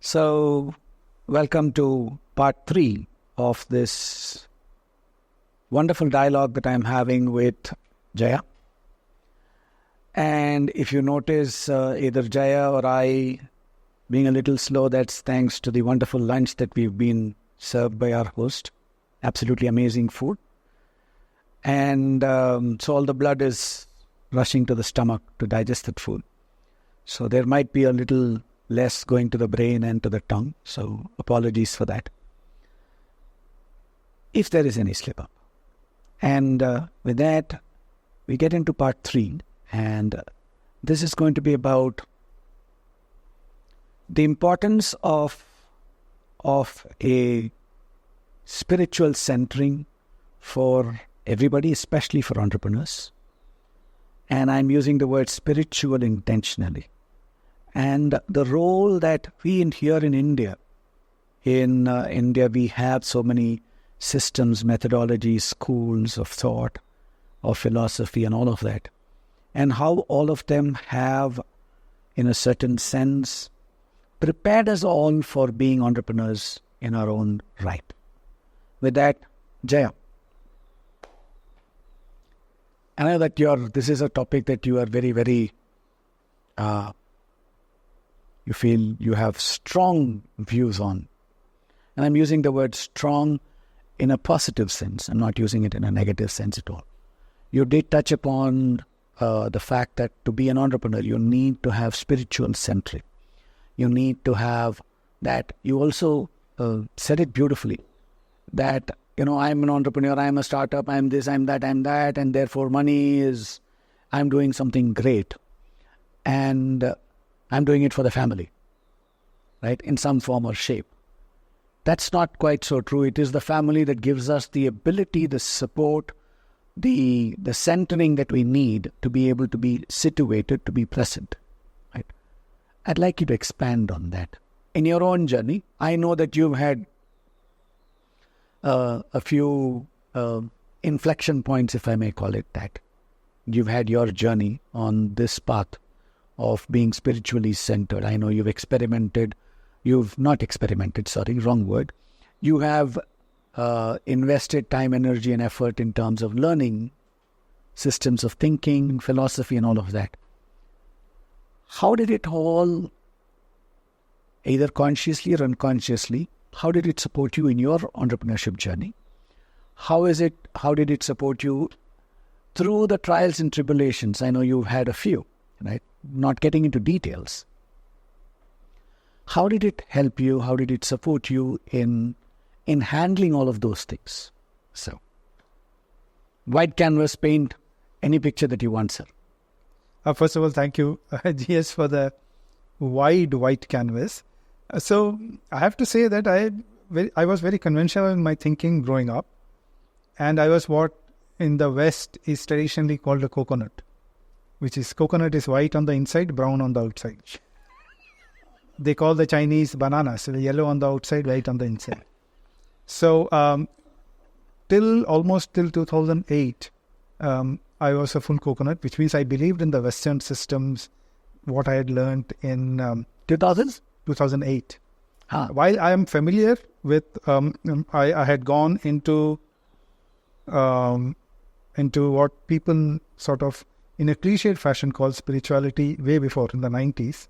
So, welcome to part 3 of this wonderful dialogue that I'm having with Jaya. And if you notice either Jaya or I being a little slow, that's thanks to the wonderful lunch that we've been served by our host. Absolutely amazing food. And so all the blood is rushing to the stomach to digest that food. So there might be a little less going to the brain and to the tongue. So apologies for that, if there is any slip up. And with that, we get into part 3. And this is going to be about the importance of a spiritual centering for everybody, especially for entrepreneurs. And I'm using the word spiritual intentionally. And the role that we here in India, we have so many systems, methodologies, schools of thought, of philosophy and all of that. And how all of them have, in a certain sense, prepared us all for being entrepreneurs in our own right. With that, Jaya, I know that this is a topic that you are very, very, you feel you have strong views on. And I'm using the word strong in a positive sense. I'm not using it in a negative sense at all. You did touch upon the fact that to be an entrepreneur, you need to have spiritual centering. You need to have that. You also said it beautifully, that, I'm an entrepreneur, I'm a startup, I'm this, I'm that, and therefore money is, I'm doing something great. And I'm doing it for the family, right, in some form or shape. That's not quite so true. It is the family that gives us the ability, the support, the centering that we need to be able to be situated, to be present. Right? I'd like you to expand on that. In your own journey, I know that you've had a few inflection points, if I may call it that. You've had your journey on this path of being spiritually centered. I know you've not experimented, wrong word. You have invested time, energy and effort in terms of learning systems of thinking, philosophy and all of that. How did it all, either consciously or unconsciously, how did it support you in your entrepreneurship journey? How did it support you through the trials and tribulations? I know you've had a few, right? Not getting into details. How did it help you? How did it support you in handling all of those things? So, white canvas, paint any picture that you want, sir. First of all, thank you, GS, for the wide white canvas. So, I have to say that I was very conventional in my thinking growing up. And I was what in the West is traditionally called a coconut. Which is, coconut is white on the inside, brown on the outside. They call the Chinese bananas, so yellow on the outside, white on the inside. So, almost till 2008, I was a full coconut, which means I believed in the Western systems, what I had learned in 2008. While I am familiar with, I had gone into what people sort of, in a cliched fashion, called spirituality way before, in the 90s.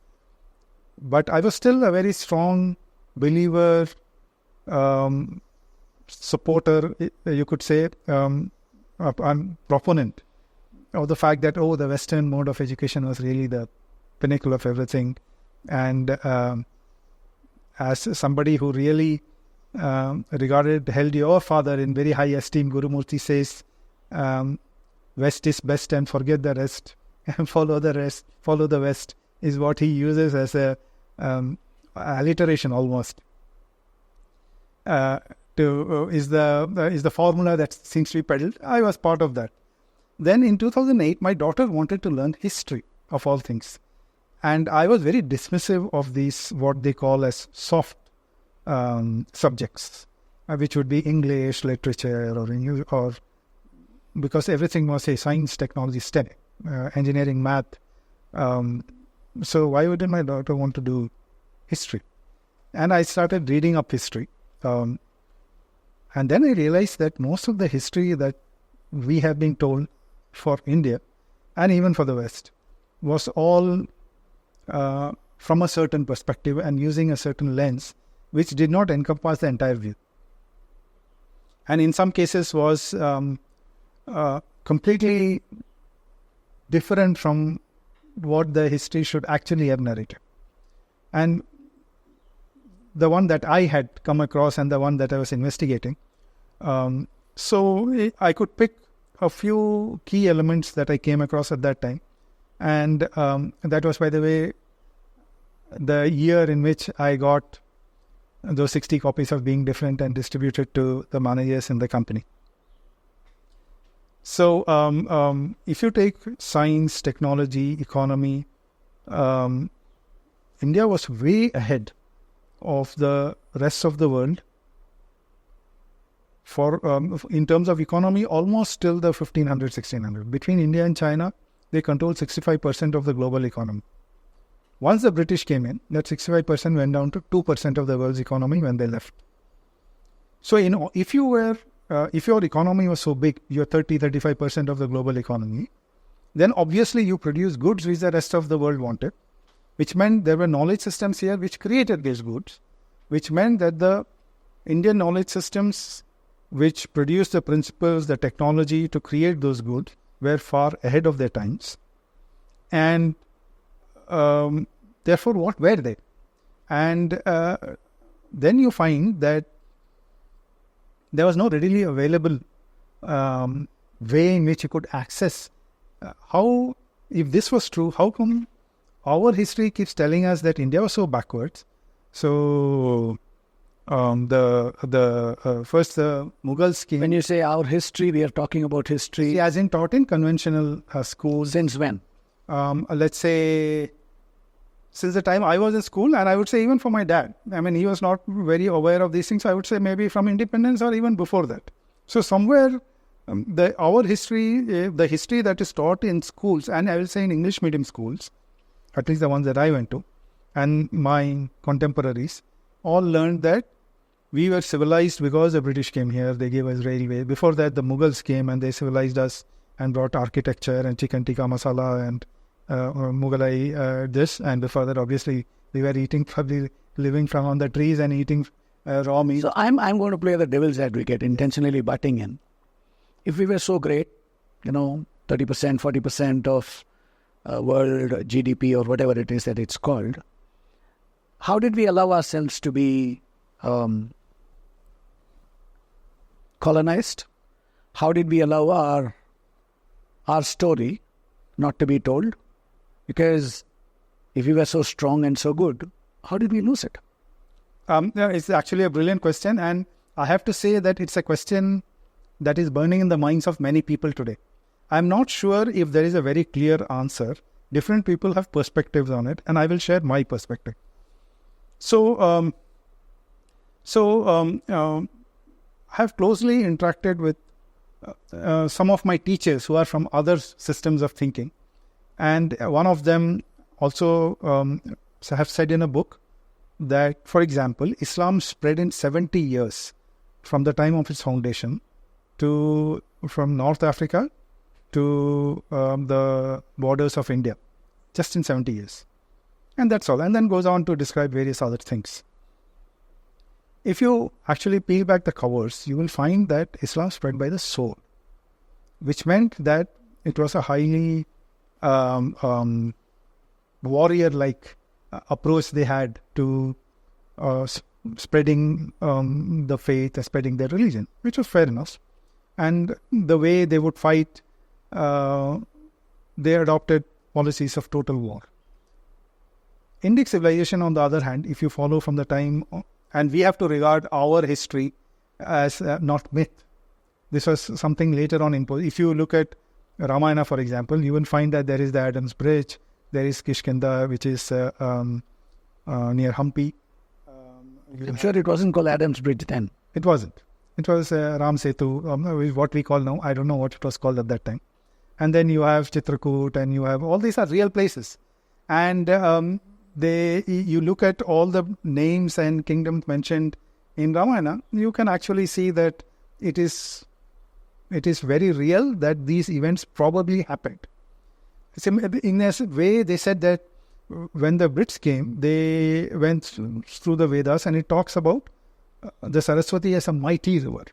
But I was still a very strong believer, supporter, you could say, proponent of the fact that, the Western mode of education was really the pinnacle of everything. And as somebody who really held your father in very high esteem, Guru Murthy says, West is best and forget the rest and follow the West is what he uses as a alliteration almost. Is the formula that seems to be peddled. I was part of that. Then in 2008, my daughter wanted to learn history of all things. And I was very dismissive of these, what they call as soft subjects, which would be English, literature, or because everything was science, technology, STEM, engineering, math. So why wouldn't my daughter want to do history? And I started reading up history. And then I realized that most of the history that we have been told for India and even for the West was all from a certain perspective and using a certain lens, which did not encompass the entire view. And in some cases was completely different from what the history should actually have narrated. And the one that I had come across and the one that I was investigating, so I could pick a few key elements that I came across at that time. And that was, by the way, the year in which I got those 60 copies of Being Different and distributed to the managers in the company. So if you take science, technology, economy, India was way ahead of the rest of the world for in terms of economy, almost till the 1500, 1600. Between India and China, they controlled 65% of the global economy. Once the British came in, that 65% went down to 2% of the world's economy when they left. So, if your economy was so big, you're 30, 35% of the global economy, then obviously you produce goods which the rest of the world wanted, which meant there were knowledge systems here which created these goods, which meant that the Indian knowledge systems which produced the principles, the technology to create those goods were far ahead of their times. And therefore, what were they? And then you find that there was no readily available way in which you could access. If this was true, how come our history keeps telling us that India was so backwards? So first the Mughals came. When you say our history, we are talking about history as in taught in conventional schools. Since when? Let's say since the time I was in school, and I would say even for my dad. I mean, he was not very aware of these things. So I would say maybe from independence or even before that. So somewhere our history, the history that is taught in schools, and I will say in English medium schools, at least the ones that I went to, and my contemporaries, all learned that we were civilized because the British came here. They gave us railway. Before that, the Mughals came and they civilized us and brought architecture and chicken tikka masala and Mughalai this. And before that, obviously, we were probably living from on the trees and eating raw meat. So I'm going to play the devil's advocate, intentionally butting in. If we were so great, 30%, 40% of world GDP or whatever it is that it's called, how did we allow ourselves to be colonized? How did we allow our story not to be told? Because if we were so strong and so good, how did we lose it? It's actually a brilliant question, and I have to say that it's a question that is burning in the minds of many people today. I'm not sure if there is a very clear answer. Different people have perspectives on it, and I will share my perspective. So I have closely interacted with some of my teachers who are from other systems of thinking. And one of them also have said in a book that, for example, Islam spread in 70 years from the time of its foundation from North Africa to the borders of India, just in 70 years. And that's all. And then goes on to describe various other things. If you actually peel back the covers, you will find that Islam spread by the sword, which meant that it was a highly warrior-like approach they had to spreading the faith, spreading their religion, which was fair enough. And the way they would fight, they adopted policies of total war. Indic civilization, on the other hand, if you follow from the time, and we have to regard our history as not myth. This was something later on imposed. If you look at Ramayana, for example, you will find that there is the Adam's Bridge, there is Kishkinda, which is near Hampi. I'm sure it wasn't called Adam's Bridge then. It wasn't. It was Ram Setu, what we call now. I don't know what it was called at that time. And then you have Chitrakoot, and you have all these are real places. And You look at all the names and kingdoms mentioned in Ramayana, you can actually see that it is very real that these events probably happened. In a way, they said that when the Brits came, they went through the Vedas, and it talks about the Saraswati as a mighty river.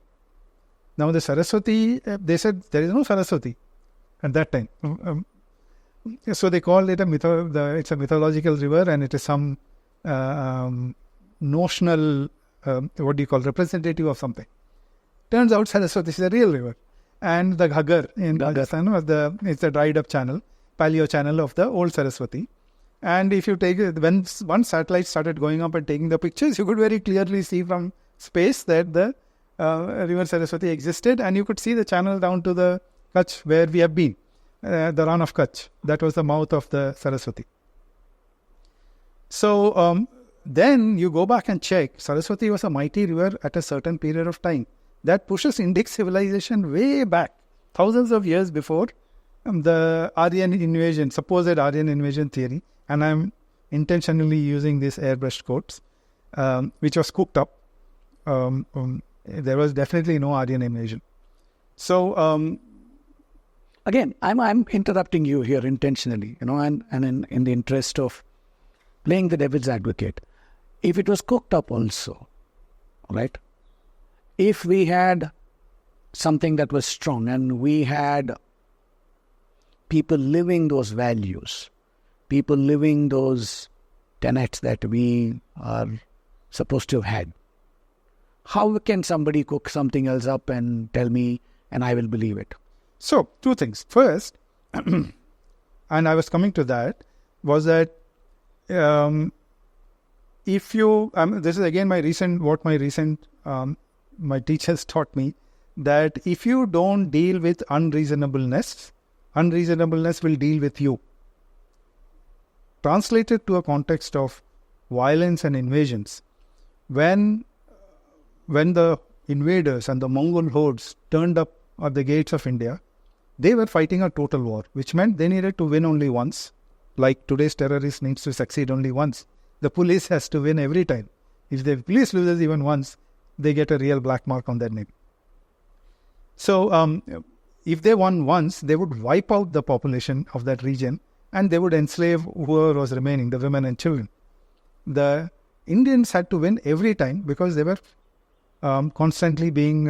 Now the Saraswati, they said there is no Saraswati at that time. So they called it it's a mythological river, and it is some notional, representative of something. Turns out Saraswati is a real river. And the Ghaggar in Rajasthan it's the dried up channel, paleo channel of the old Saraswati. And if you take it, when one satellite started going up and taking the pictures, you could very clearly see from space that the river Saraswati existed, and you could see the channel down to the Kutch where we have been, the Rann of Kutch. That was the mouth of the Saraswati. So then you go back and check, Saraswati was a mighty river at a certain period of time. That pushes Indic civilization way back, thousands of years before the Aryan invasion, supposed Aryan invasion theory. And I'm intentionally using these airbrushed quotes, which was cooked up. There was definitely no Aryan invasion. So again, I'm interrupting you here intentionally, and in the interest of playing the devil's advocate. If it was cooked up also, right? If we had something that was strong and we had people living those values, people living those tenets that we are supposed to have had, how can somebody cook something else up and tell me and I will believe it? So, two things. First, and I was coming to that, was that if you, this is again my teachers taught me, that if you don't deal with unreasonableness will deal with you. Translated to a context of violence and invasions, when the invaders and the Mongol hordes turned up at the gates of India, they were fighting a total war, which meant they needed to win only once. Like today's terrorist needs to succeed only once. The police has to win every time. If the police loses even once, they get a real black mark on their name. So if they won once, they would wipe out the population of that region, and they would enslave whoever was remaining, the women and children. The Indians had to win every time because they were constantly being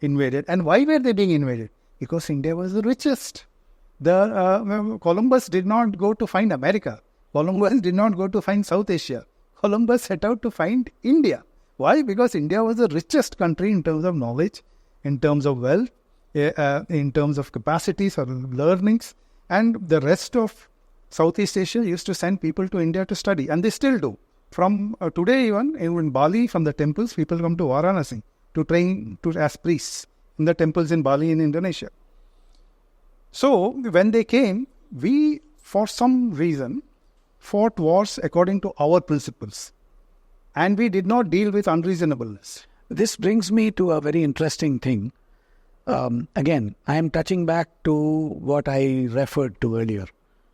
invaded. And why were they being invaded? Because India was the richest. Columbus did not go to find America. Columbus did not go to find South Asia. Columbus set out to find India. Why? Because India was the richest country in terms of knowledge, in terms of wealth, in terms of capacities or learnings. And the rest of Southeast Asia used to send people to India to study. And they still do. From today even, in Bali, from the temples, people come to Varanasi to train as priests in the temples in Bali in Indonesia. So when they came, we, for some reason, fought wars according to our principles. And we did not deal with unreasonableness. This brings me to a very interesting thing. Again, I am touching back to what I referred to earlier,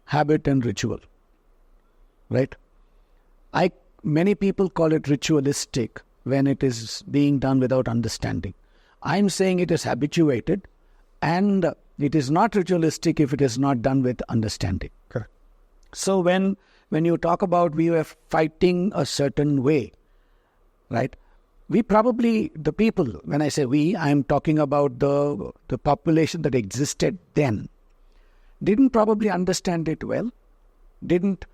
habit and ritual, right? Many people call it ritualistic when it is being done without understanding. I'm saying it is habituated, and it is not ritualistic if it is not done with understanding. Correct. So when you talk about we were fighting a certain way, right? We probably, the people, when I say we, I'm talking about the population that existed then, didn't probably understand it well, didn't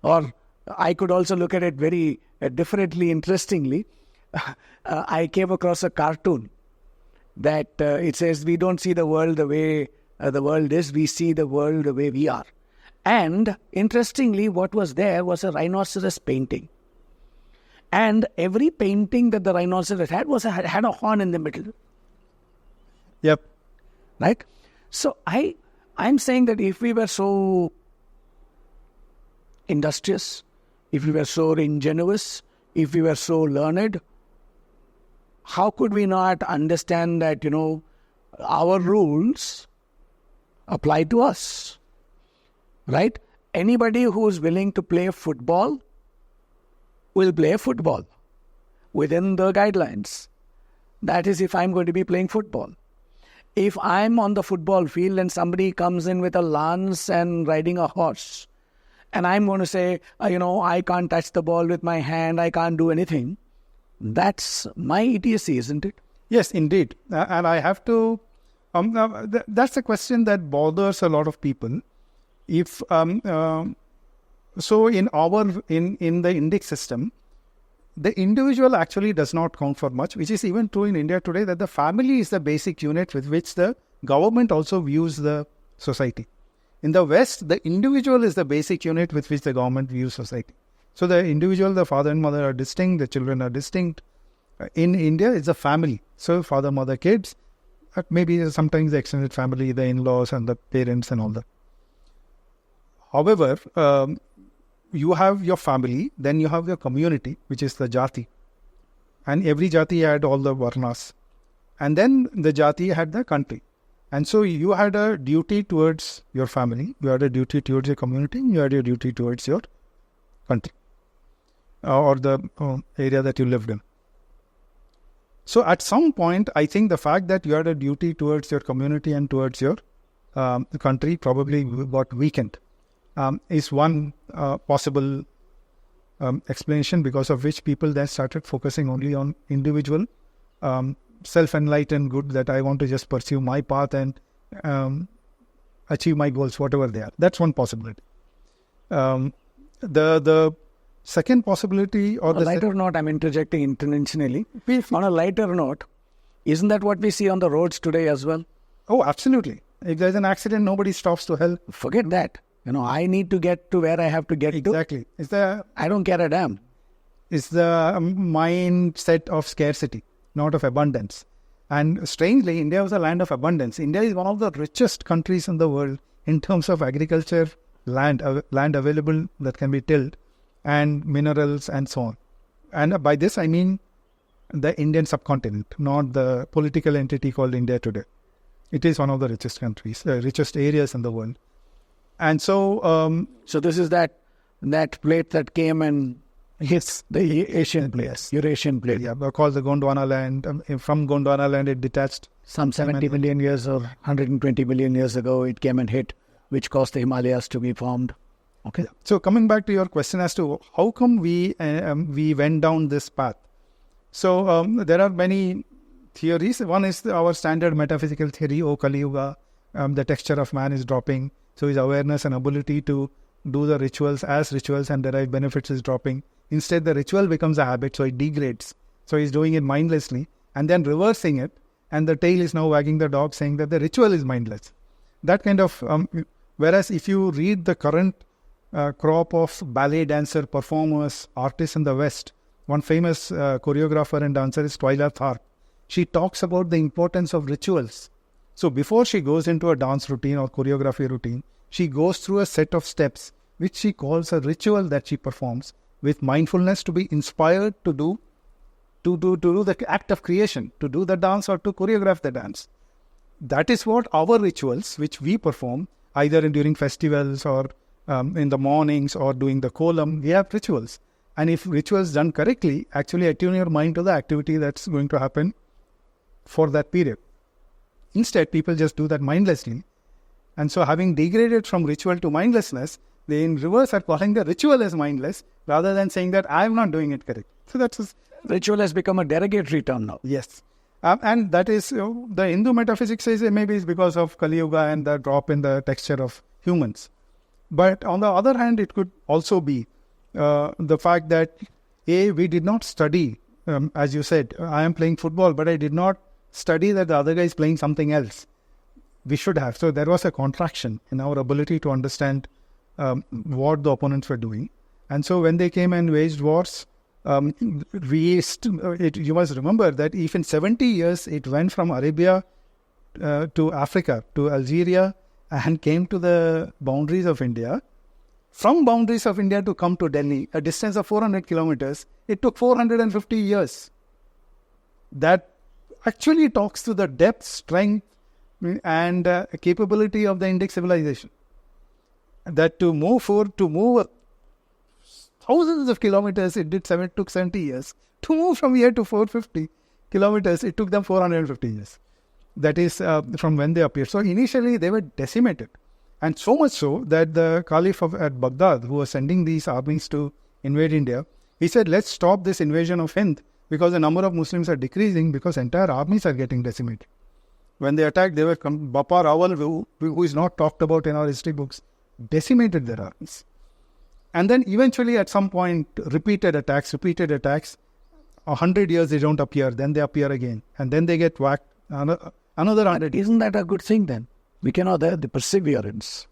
or I could also look at it very differently, interestingly. I came across a cartoon that it says, we don't see the world the way the world is, we see the world the way we are. And interestingly, what was there was a rhinoceros painting. And every painting that the rhinoceros had had a horn in the middle. Yep. Right? So I'm saying that if we were so industrious, if we were so ingenuous, if we were so learned, how could we not understand that, our rules apply to us? Right? Anybody who's willing to play football will play football within the guidelines. That is, if I'm going to be playing football. If I'm on the football field and somebody comes in with a lance and riding a horse, and I'm going to say, I can't touch the ball with my hand, I can't do anything, that's my idiocy, isn't it? Yes, indeed. And I have to... that's a question that bothers a lot of people. If so, in the Indic system, the individual actually does not count for much, which is even true in India today, that the family is the basic unit with which the government also views the society. In the West, the individual is the basic unit with which the government views society. So the individual, the father and mother are distinct, the children are distinct. In India, it's a family. So father, mother, kids, maybe sometimes the extended family, the in-laws and the parents and all that. However, you have your family, then you have your community, which is the jati. And every jati had all the varnas. And then the jati had the country. And so you had a duty towards your family, you had a duty towards your community, you had a duty towards your country or the area that you lived in. So at some point, I think the fact that you had a duty towards your community and towards your country probably got weakened. Is one possible explanation, because of which people then started focusing only on individual self-enlightened good, that I want to just pursue my path and achieve my goals, whatever they are. That's one possibility. The second possibility, or on a lighter note, I'm interjecting intentionally. On a lighter note, isn't that what we see on the roads today as well? Oh, absolutely. If there's an accident, nobody stops to help. Forget that. I need to get to where I have to get to. Exactly. I don't care a damn. It's the mindset of scarcity, not of abundance. And strangely, India was a land of abundance. India is one of the richest countries in the world in terms of agriculture, land available that can be tilled, and minerals and so on. And by this I mean the Indian subcontinent, not the political entity called India today. It is one of the richest countries, richest areas in the world. And so... so this is that plate that came and... Yes. The Asian plate, yes. Eurasian plate. Yeah, called the Gondwana land. From Gondwana land, it detached. Some 70 million years or 120 million years ago, it came and hit, which caused the Himalayas to be formed. Okay. Yeah. So coming back to your question as to how come we went down this path. So there are many theories. One is our standard metaphysical theory, Kali Yuga, the texture of man is dropping. So his awareness and ability to do the rituals as rituals and derive benefits is dropping. Instead, the ritual becomes a habit, so it degrades. So he's doing it mindlessly and then reversing it. And the tail is now wagging the dog, saying that the ritual is mindless. That kind of... whereas if you read the current crop of ballet dancer, performers, artists in the West, one famous choreographer and dancer is Twyla Tharp. She talks about the importance of rituals. So before she goes into a dance routine or choreography routine, she goes through a set of steps, which she calls a ritual that she performs with mindfulness to be inspired to do the act of creation, to do the dance or to choreograph the dance. That is what our rituals, which we perform, either during festivals or in the mornings or doing the kolam, we have rituals. And if rituals done correctly, actually attune your mind to the activity that's going to happen for that period. Instead, people just do that mindlessly. And so having degraded from ritual to mindlessness, they in reverse are calling the ritual as mindless rather than saying that I'm not doing it correct. So that's... Ritual has become a derogatory term now. Yes. And that is, the Hindu metaphysics says maybe it's because of Kali Yuga and the drop in the texture of humans. But on the other hand, it could also be the fact that, we did not study, as you said, I am playing football, but I did not study that the other guy is playing something else. We should have. So there was a contraction in our ability to understand what the opponents were doing. And so when they came and waged wars, you must remember that if in 70 years it went from Arabia to Africa, to Algeria, and came to the boundaries of India, from boundaries of India to come to Delhi, a distance of 400 kilometers, it took 450 years. That actually talks to the depth, strength, and capability of the Indic civilization. that to move thousands of kilometers, took 70 years. To move from here to 450 kilometers, it took them 450 years. That is from when they appeared. So initially they were decimated. And so much so that the Caliph at Baghdad, who was sending these armies to invade India, he said, let's stop this invasion of Hind because the number of Muslims are decreasing because entire armies are getting decimated. When they attacked, they were Bapar Awal, who is not talked about in our history books, decimated their armies. And then eventually at some point, repeated attacks, 100 years they don't appear, then they appear again. And then they get whacked another 100 years. Isn't that a good thing then? We cannot have the perseverance.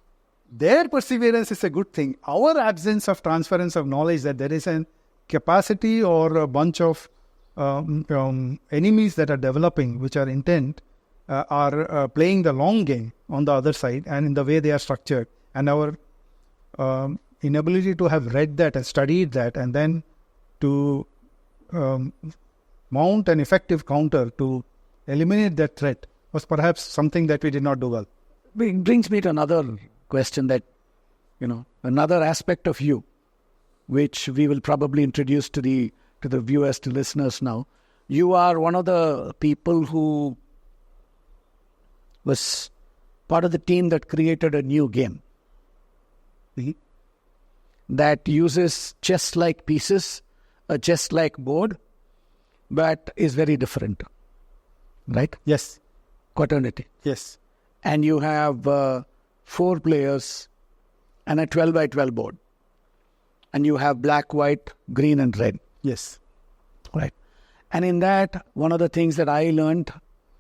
Their perseverance is a good thing. Our absence of transference of knowledge that there is a capacity or a bunch of enemies that are developing, which are intent, are playing the long game on the other side and in the way they are structured. And our inability to have read that and studied that and then to mount an effective counter to eliminate that threat was perhaps something that we did not do well. It brings me to another question that, another aspect of you, which we will probably introduce to the viewers, to listeners now. You are one of the people who was part of the team that created a new game that uses chess-like pieces, a chess-like board, but is very different, right? Yes. Quaternity. Yes. And you have 4 players and a 12 by 12 board. And you have black, white, green and red. Yes. Right. And in that, one of the things that I learned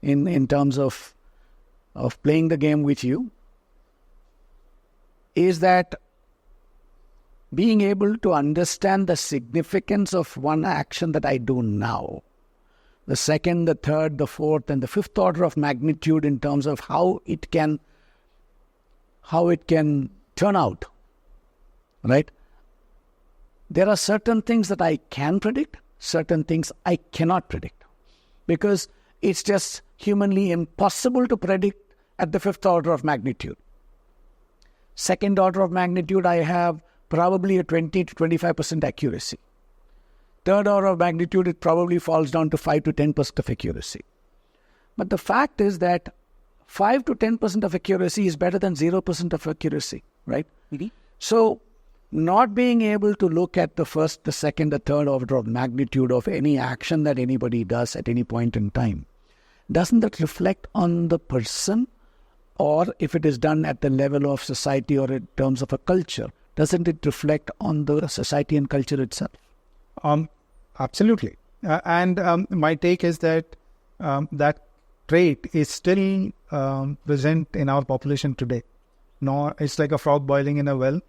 in terms of playing the game with you is that being able to understand the significance of one action that I do now, the second, the third, the fourth, and the fifth order of magnitude in terms of how it can turn out, right? There are certain things that I can predict, certain things I cannot predict, because it's just humanly impossible to predict at the fifth order of magnitude. Second order of magnitude, I have probably a 20 to 25% accuracy. Third order of magnitude, it probably falls down to 5 to 10% of accuracy. But the fact is that 5 to 10% of accuracy is better than 0% of accuracy, right? Mm-hmm. So, not being able to look at the first, the second, the third order of magnitude of any action that anybody does at any point in time, doesn't that reflect on the person? Or if it is done at the level of society or in terms of a culture, doesn't it reflect on the society and culture itself? Absolutely. And my take is that that trait is still present in our population today. No, it's like a frog boiling in a well.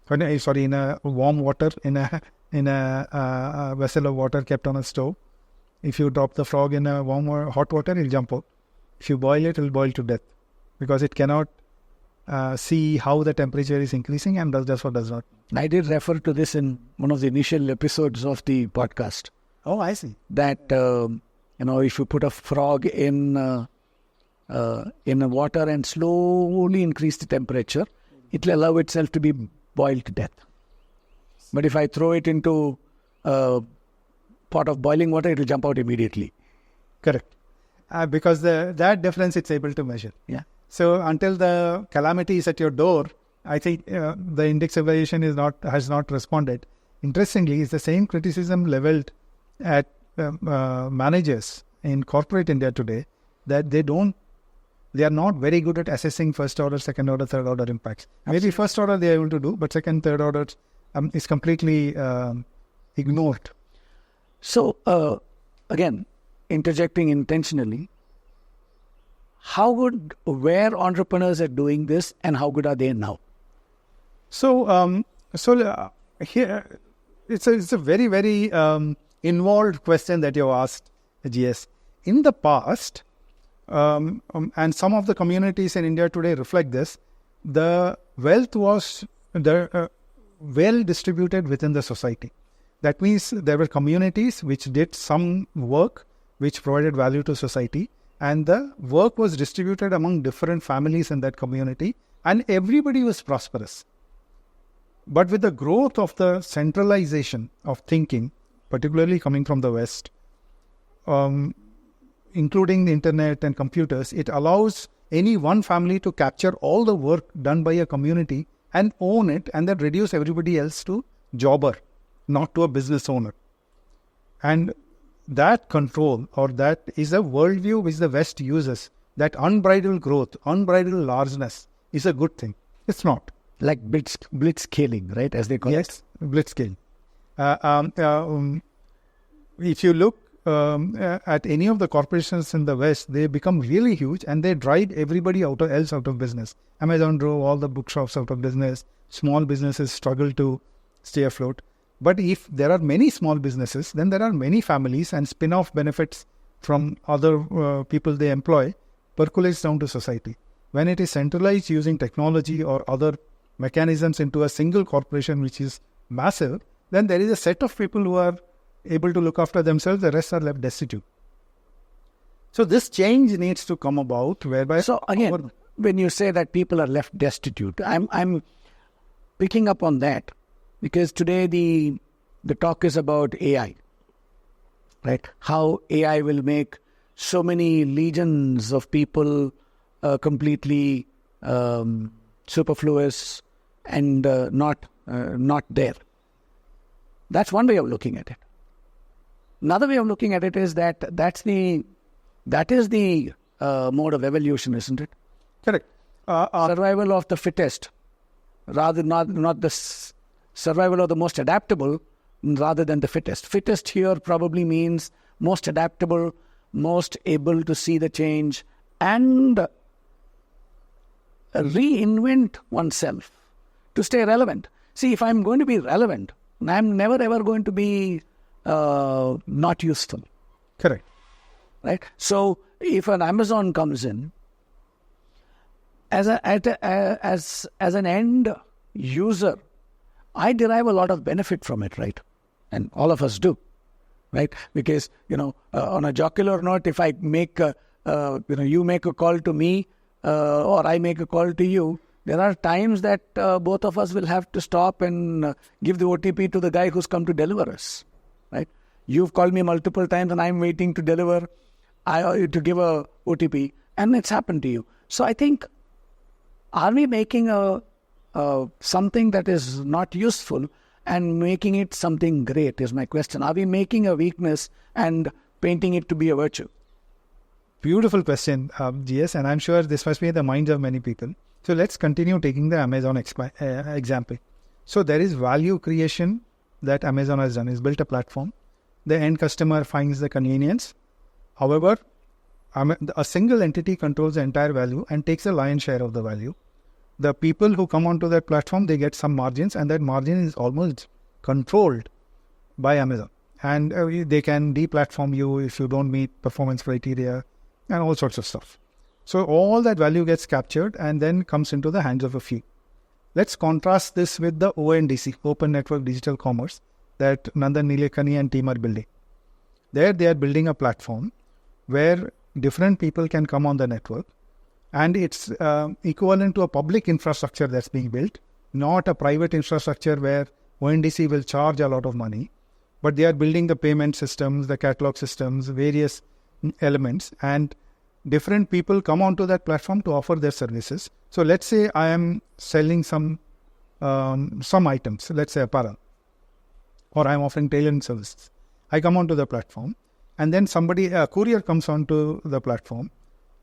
In a warm water, in a vessel of water kept on a stove. If you drop the frog in a warm or hot water, it'll jump out. If you boil it, it'll boil to death because it cannot see how the temperature is increasing and does not. I did refer to this in one of the initial episodes of the podcast. Oh, I see. That, if you put a frog in the water and slowly increase the temperature, it will allow itself to be boiled to death. But if I throw it into a pot of boiling water, it will jump out immediately. Correct. Because that difference it's able to measure. Yeah. So until the calamity is at your door, I think the Indic civilization has not responded. Interestingly, it's the same criticism leveled at managers in corporate India today that they are not very good at assessing first order, second order, third order impacts. Absolutely. Maybe first order they are able to do, but second, third order is completely ignored. So, again, interjecting intentionally, where entrepreneurs are doing this and how good are they now? So here, it's a very, very involved question that you asked, GS. In the past, and some of the communities in India today reflect this, the wealth was well distributed within the society. That means there were communities which did some work which provided value to society, and the work was distributed among different families in that community, and everybody was prosperous. But with the growth of the centralization of thinking, particularly coming from the West, including the internet and computers, it allows any one family to capture all the work done by a community and own it, and then reduce everybody else to jobber, not to a business owner. And that control, or that is a worldview which the West uses, that unbridled growth, unbridled largeness is a good thing. It's not. Like blitzscaling, right, as they call it? Yes, blitzscaling. If you look at any of the corporations in the West, they become really huge and they drive everybody else out of business. Amazon drove all the bookshops out of business. Small businesses struggle to stay afloat. But if there are many small businesses, then there are many families, and spin-off benefits from other people they employ percolates down to society. When it is centralized using technology or other mechanisms into a single corporation which is massive, then there is a set of people who are able to look after themselves, the rest are left destitute. So this change needs to come about, whereby... So again, when you say that people are left destitute, I'm picking up on that, because today the talk is about AI, right? How AI will make so many legions of people completely superfluous and not there. That's one way of looking at it. Another way of looking at it is that that is the mode of evolution, isn't it? Correct. Survival of the fittest, rather not the survival of the most adaptable, rather than the fittest. Fittest here probably means most adaptable, most able to see the change and reinvent oneself to stay relevant. See, if I'm going to be relevant, I'm never ever going to be not useful. Correct. Right? So if an Amazon comes in, as an end user, I derive a lot of benefit from it, right? And all of us do, right? Because, on a jocular note, if I make you make a call to me or I make a call to you, there are times that both of us will have to stop and give the OTP to the guy who's come to deliver us, right? You've called me multiple times and I'm waiting to deliver, to give a OTP, and it's happened to you. So I think, are we making something that is not useful and making it something great is my question. Are we making a weakness and painting it to be a virtue? Beautiful question, GS, and I'm sure this must be in the minds of many people. So let's continue taking the Amazon example. So there is value creation that Amazon has done, is built a platform. The end customer finds the convenience. However, a single entity controls the entire value and takes a lion's share of the value. The people who come onto that platform, they get some margins, and that margin is almost controlled by Amazon. And they can deplatform you if you don't meet performance criteria and all sorts of stuff. So all that value gets captured and then comes into the hands of a few. Let's contrast this with the ONDC, Open Network Digital Commerce, that Nandan Nilekani and team are building. There they are building a platform where different people can come on the network, and it's equivalent to a public infrastructure that's being built, not a private infrastructure where ONDC will charge a lot of money, but they are building the payment systems, the catalog systems, various elements, and different people come onto that platform to offer their services. So let's say I am selling some items, let's say apparel, or I'm offering tailoring services. I come onto the platform, and then a courier comes onto the platform,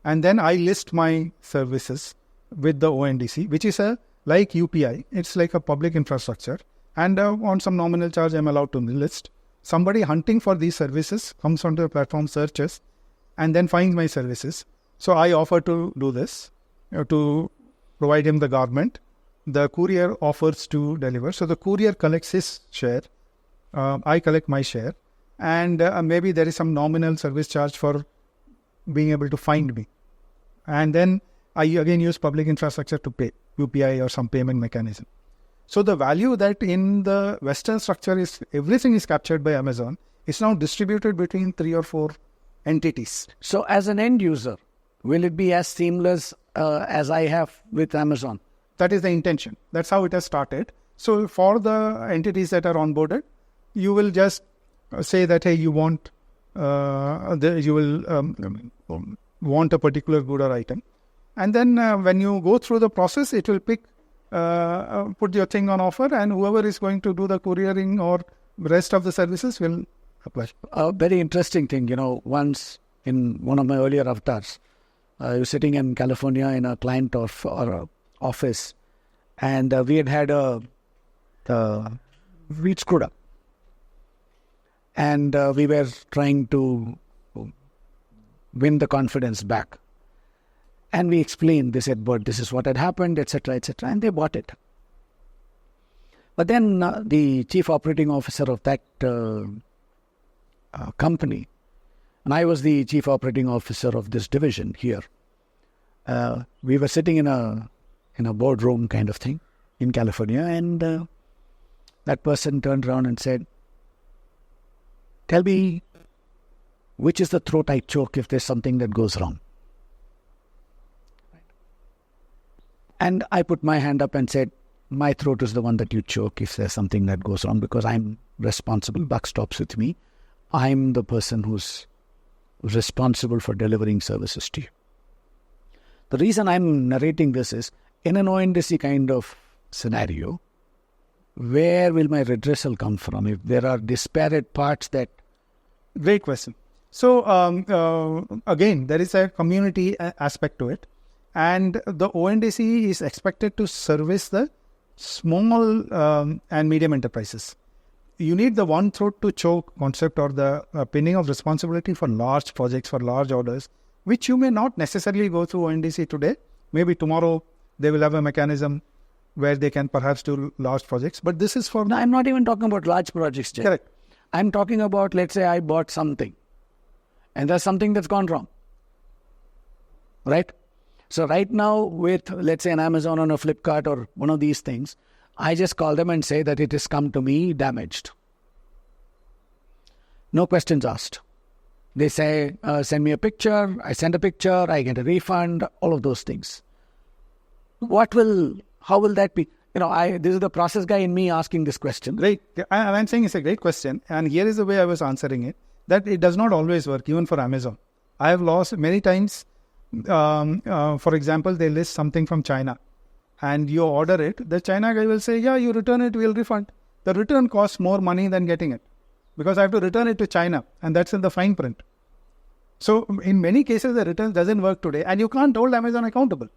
and then I list my services with the ONDC, which is like UPI. It's like a public infrastructure, and on some nominal charge, I'm allowed to list. Somebody hunting for these services comes onto the platform, searches, and then finds my services. So I offer to do this, to provide him the garment. The courier offers to deliver. So the courier collects his share. I collect my share. And maybe there is some nominal service charge for being able to find me. And then I again use public infrastructure to pay, UPI or some payment mechanism. So the value that in the Western structure is everything is captured by Amazon, is now distributed between 3 or 4 entities. So as an end user, will it be as seamless as I have with Amazon? That is the intention. That's how it has started. So for the entities that are onboarded, you will just say that, hey, you want you will want a particular good or item, and then when you go through the process, it will put your thing on offer, and whoever is going to do the couriering or rest of the services will apply. A very interesting thing, once in one of my earlier avatars, I was sitting in California in a client or office, and we had we'd screwed up. And we were trying to win the confidence back. And we explained, they said, but this is what had happened, etc., and they bought it. But then the chief operating officer of that company, and I was the chief operating officer of this division here, we were sitting in a boardroom kind of thing in California, and that person turned around and said, tell me, which is the throat I choke if there's something that goes wrong? And I put my hand up and said, my throat is the one that you choke if there's something that goes wrong, because I'm responsible. Buck stops with me. I'm the person who's responsible for delivering services to you. The reason I'm narrating this is, in an ONDC kind of scenario, where will my redressal come from if there are disparate parts that... Great question. So again, there is a community aspect to it, and the ONDC is expected to service the small and medium enterprises. You need the one throat to choke concept, or the pinning of responsibility for large projects, for large orders, which you may not necessarily go through ONDC today. Maybe tomorrow they will have a mechanism where they can perhaps do large projects. But this is for... No, I'm not even talking about large projects, Jay. Correct. I'm talking about, let's say I bought something and there's something that's gone wrong. Right? So right now with, let's say, an Amazon or a Flipkart or one of these things, I just call them and say that it has come to me damaged. No questions asked. They say, send me a picture. I send a picture. I get a refund. All of those things. How will that be? This is the process guy in me asking this question. Great. I'm saying it's a great question. And here is the way I was answering it, that it does not always work, even for Amazon. I have lost many times. For example, they list something from China and you order it. The China guy will say, yeah, you return it, we'll refund. The return costs more money than getting it, because I have to return it to China, and that's in the fine print. So in many cases, the return doesn't work today, and you can't hold Amazon accountable.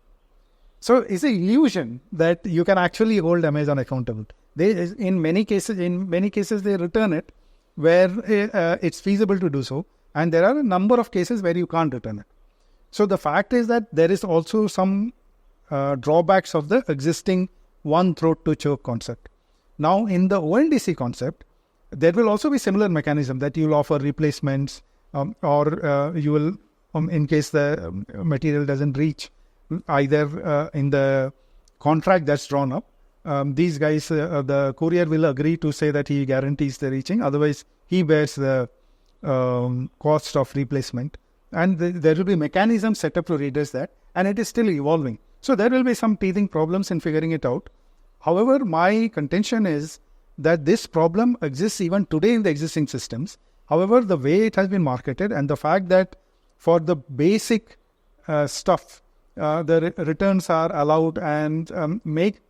So it's an illusion that you can actually hold Amazon accountable. In many cases, they return it where it's feasible to do so, and there are a number of cases where you can't return it. So the fact is that there is also some drawbacks of the existing one throat to choke concept. Now, in the ONDC concept, there will also be similar mechanism that you'll offer replacements, or you will, in case the material doesn't reach, either in the contract that's drawn up, these guys, the courier will agree to say that he guarantees the reaching. Otherwise, he bears the cost of replacement. And there will be mechanisms set up to redress that. And it is still evolving. So there will be some teething problems in figuring it out. However, my contention is that this problem exists even today in the existing systems. However, the way it has been marketed, and the fact that for the basic stuff, the returns are allowed, and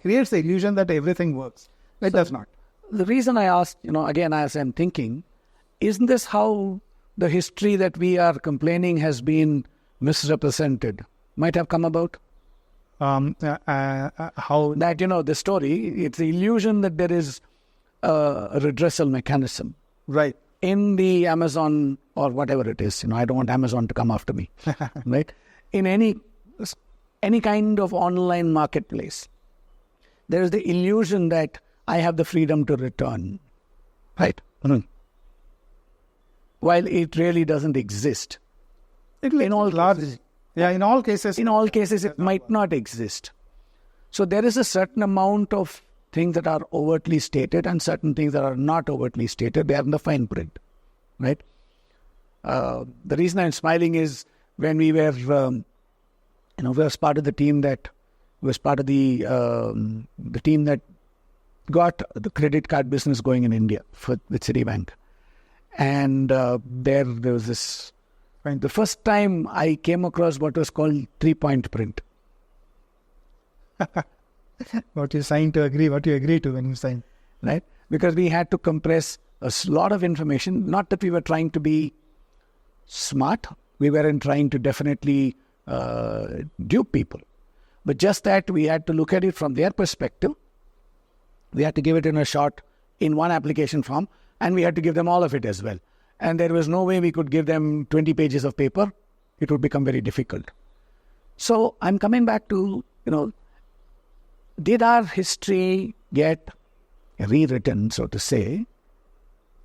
creates the illusion that everything works. It does not. The reason I asked, again, as I'm thinking, isn't this how the history that we are complaining has been misrepresented might have come about? How that, the story, it's the illusion that there is a redressal mechanism. Right. In the Amazon or whatever it is. I don't want Amazon to come after me. Right? In any kind of online marketplace, there is the illusion that I have the freedom to return. Right? Mm-hmm. While it really doesn't exist. In all cases, it might not exist. So there is a certain amount of things that are overtly stated and certain things that are not overtly stated. They are in the fine print, right? The reason I'm smiling is when we were, we was part of the team that was part of the team that got the credit card business going in India with Citibank. And there was this, the first time I came across what was called 3-point print. What you sign to agree, what you agree to when you sign. Right? Because we had to compress a lot of information. Not that we were trying to be smart. We weren't trying to definitely dupe people. But just that we had to look at it from their perspective. We had to give it in one application form, and we had to give them all of it as well. And there was no way we could give them 20 pages of paper. It would become very difficult. So I'm coming back to, did our history get rewritten, so to say,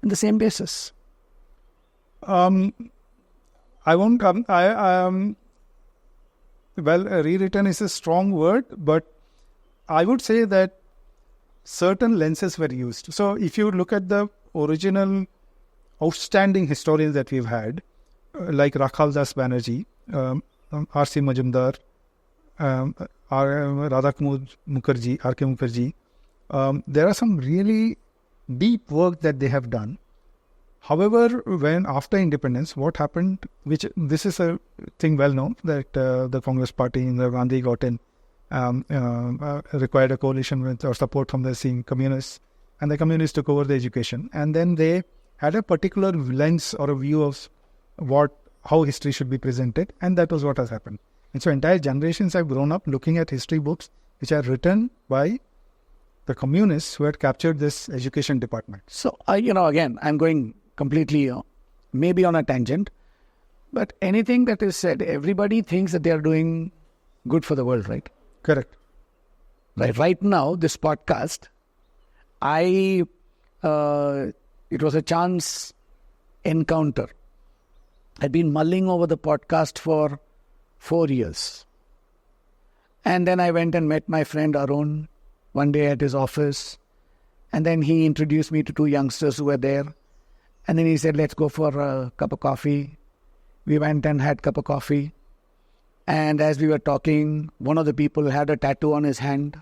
on the same basis? I won't come. Rewritten is a strong word, but I would say that certain lenses were used. So if you look at the original outstanding historians that we've had, like Rakhal Das Banerjee, R.C. Majumdar, Radhakumud Mukherjee, R.K. Mukherjee, there are some really deep work that they have done. However, after independence, what happened, which this is a thing well known, that the Congress party in the Gandhi got in, required a coalition with or support from the same communists, and the communists took over the education. And then they had a particular lens or a view of how history should be presented, and that was what has happened. And so entire generations have grown up looking at history books which are written by the communists who had captured this education department. So, again, I'm going completely maybe on a tangent, but anything that is said, everybody thinks that they are doing good for the world, right? Correct. Right now, this podcast, it was a chance encounter. I'd been mulling over the podcast for 4 years. And then I went and met my friend Arun one day at his office. And then he introduced me to 2 youngsters who were there. And then he said, let's go for a cup of coffee. We went and had a cup of coffee. And as we were talking, one of the people had a tattoo on his hand.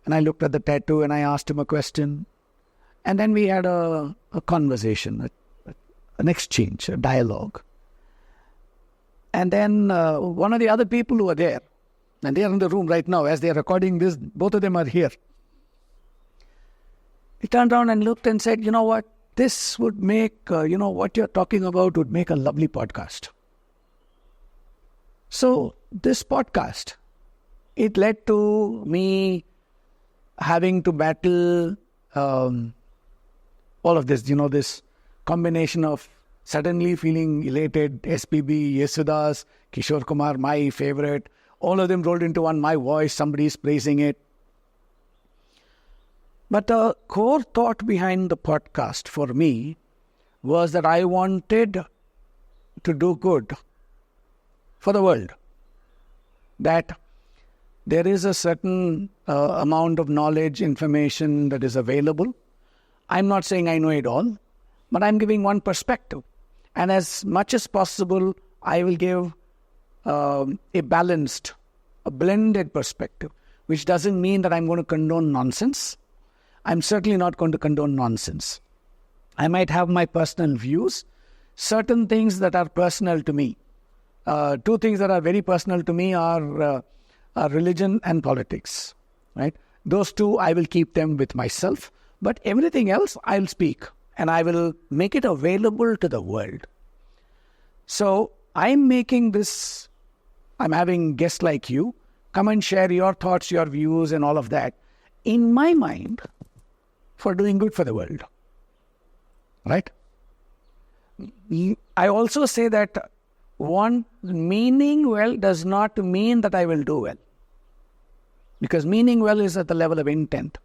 And I looked at the tattoo and I asked him a question. And then we had a conversation, an exchange, a dialogue. And then one of the other people who were there, and they are in the room right now, as they are recording this, both of them are here. He turned around and looked and said, you know what? This would make, what you're talking about would make a lovely podcast. So this podcast, it led to me having to battle all of this, this combination of suddenly feeling elated, SPB, Yesudas, Kishore Kumar, my favorite, all of them rolled into one, my voice, somebody's praising it. But the core thought behind the podcast for me was that I wanted to do good for the world. That there is a certain amount of knowledge, information that is available. I'm not saying I know it all, but I'm giving one perspective. And as much as possible, I will give a balanced, a blended perspective, which doesn't mean that I'm going to condone nonsense. I'm certainly not going to condone nonsense. I might have my personal views, certain things that are personal to me. 2 things that are very personal to me are religion and politics, right? Those 2, I will keep them with myself, but everything else I'll speak and I will make it available to the world. So I'm making this, I'm having guests like you come and share your thoughts, your views and all of that in my mind for doing good for the world, right? I also say that meaning well does not mean that I will do well. Because meaning well is at the level of intent.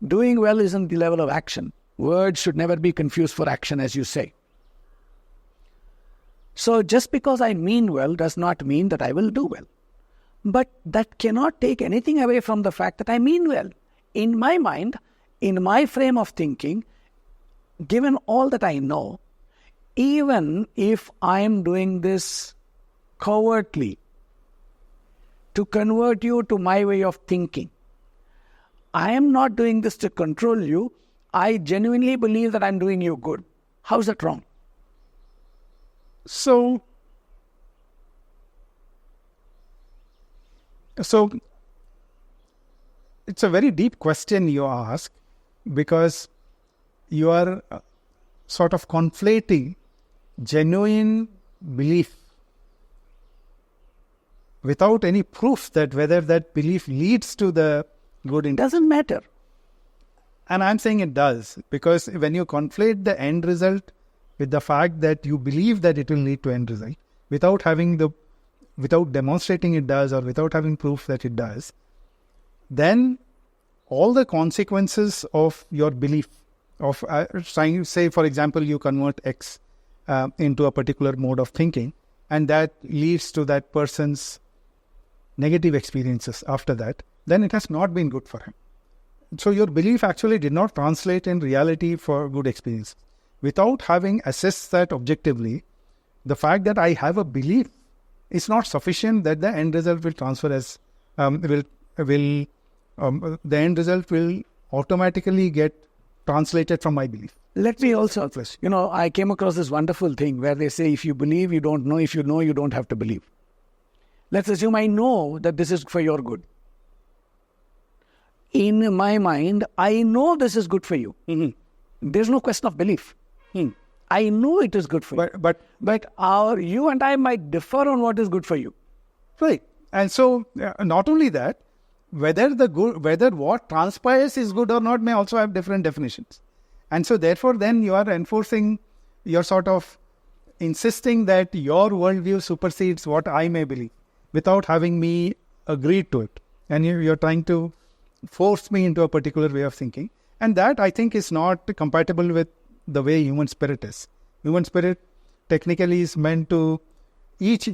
Doing well is at the level of action. Words should never be confused for action, as you say. So just because I mean well does not mean that I will do well. But that cannot take anything away from the fact that I mean well. In my mind, in my frame of thinking, given all that I know, even if I am doing this covertly to convert you to my way of thinking, I am not doing this to control you. I genuinely believe that I'm doing you good. How's that wrong? So it's a very deep question you ask, because you are sort of conflating genuine belief without any proof that whether that belief leads to the good. It doesn't matter. And I'm saying it does, because when you conflate the end result with the fact that you believe that it will lead to end result, without demonstrating it does, or without having proof that it does, then all the consequences of your belief of trying, say for example, you convert X into a particular mode of thinking, and that leads to that person's negative experiences after that, then it has not been good for him. So your belief actually did not translate in reality for good experience. Without having assessed that objectively, the fact that I have a belief is not sufficient that the end result will transfer as the end result will automatically get translated from my belief. Let me also, I came across this wonderful thing where they say, if you believe, you don't know. If you know, you don't have to believe. Let's assume I know that this is for your good. In my mind, I know this is good for you. Mm-hmm. There's no question of belief. I know it is good for you. But you and I might differ on what is good for you. Right. And so, not only that, whether what transpires is good or not may also have different definitions. And so therefore then you are enforcing, you're sort of insisting that your worldview supersedes what I may believe without having me agreed to it. And you're trying to force me into a particular way of thinking. And that, I think, is not compatible with the way human spirit is. Human spirit technically is meant to, each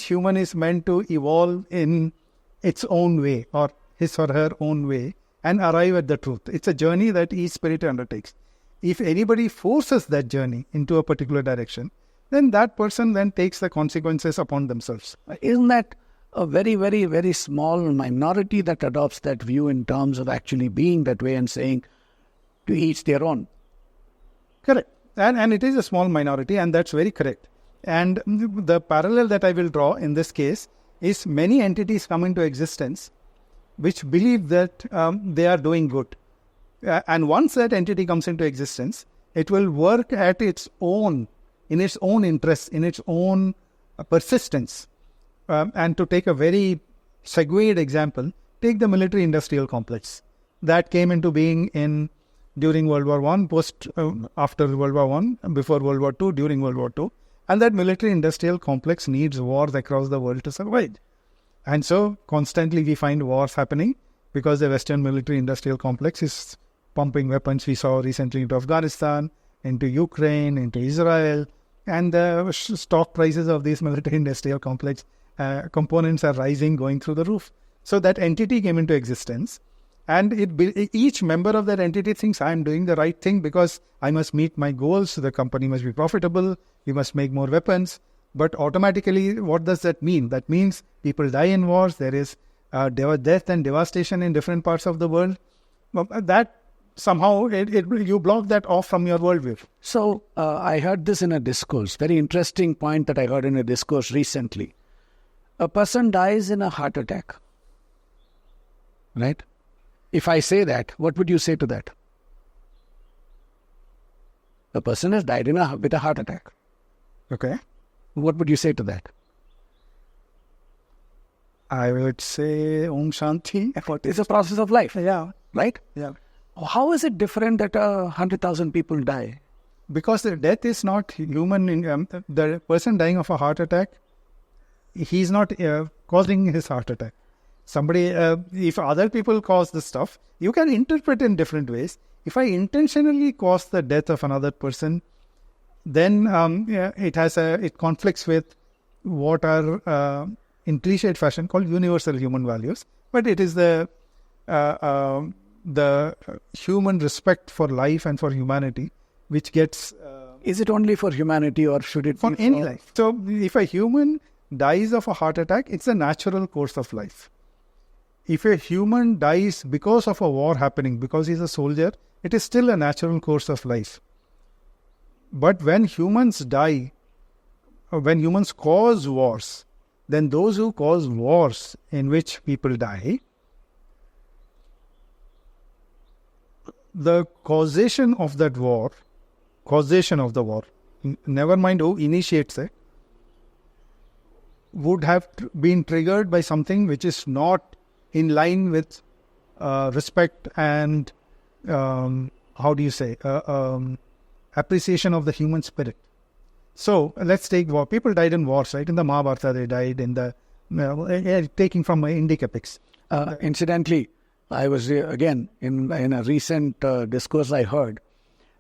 human is meant to evolve in its own way, or his or her own way, and arrive at the truth. It's a journey that each spirit undertakes. If anybody forces that journey into a particular direction, then that person then takes the consequences upon themselves. Isn't that a very, very, very small minority that adopts that view in terms of actually being that way and saying to each their own? Correct. And it is a small minority, and that's very correct. And the parallel that I will draw in this case is many entities come into existence which believe that they are doing good. And once that entity comes into existence, it will work at its own, in its own interest, in its own persistence. And to take a very segued example, take the military-industrial complex that came into being during World War I, after World War I, before World War II, during World War II. And that military-industrial complex needs wars across the world to survive. And so constantly we find wars happening because the Western military-industrial complex is pumping weapons. We saw recently into Afghanistan, into Ukraine, into Israel, and the stock prices of these military-industrial complex components are rising, going through the roof. So that entity came into existence, and each member of that entity thinks, I am doing the right thing because I must meet my goals. The company must be profitable. We must make more weapons. But automatically, what does that mean? That means people die in wars. There is death and devastation in different parts of the world. That somehow, you block that off from your worldview. So I heard this in a discourse, very interesting point that I heard in a discourse recently. A person dies in a heart attack, right? If I say that, what would you say to that? A person has died with a heart attack. Okay. What would you say to that? I would say Om Shanti. It's a process of life. Yeah. Right? Yeah. How is it different that 100,000 people die? Because the death is not human. The person dying of a heart attack, he's not causing his heart attack. Somebody, if other people cause this stuff, you can interpret in different ways. If I intentionally cause the death of another person, then it conflicts with what are in cliched fashion called universal human values. But it is the human respect for life and for humanity which gets... Is it only for humanity, or should it for be any life? So if a human dies of a heart attack, it's a natural course of life. if a human dies because of a war happening, because he's a soldier, it is still a natural course of life. But when humans die, when humans cause wars, then those who cause wars in which people die, the causation of that war, never mind who initiates it, would have been triggered by something which is not in line with respect and appreciation of the human spirit. So let's take war. People died in wars, right? In the Mahabharata, they died in the taking from Indic epics. Incidentally, I was again in a recent discourse I heard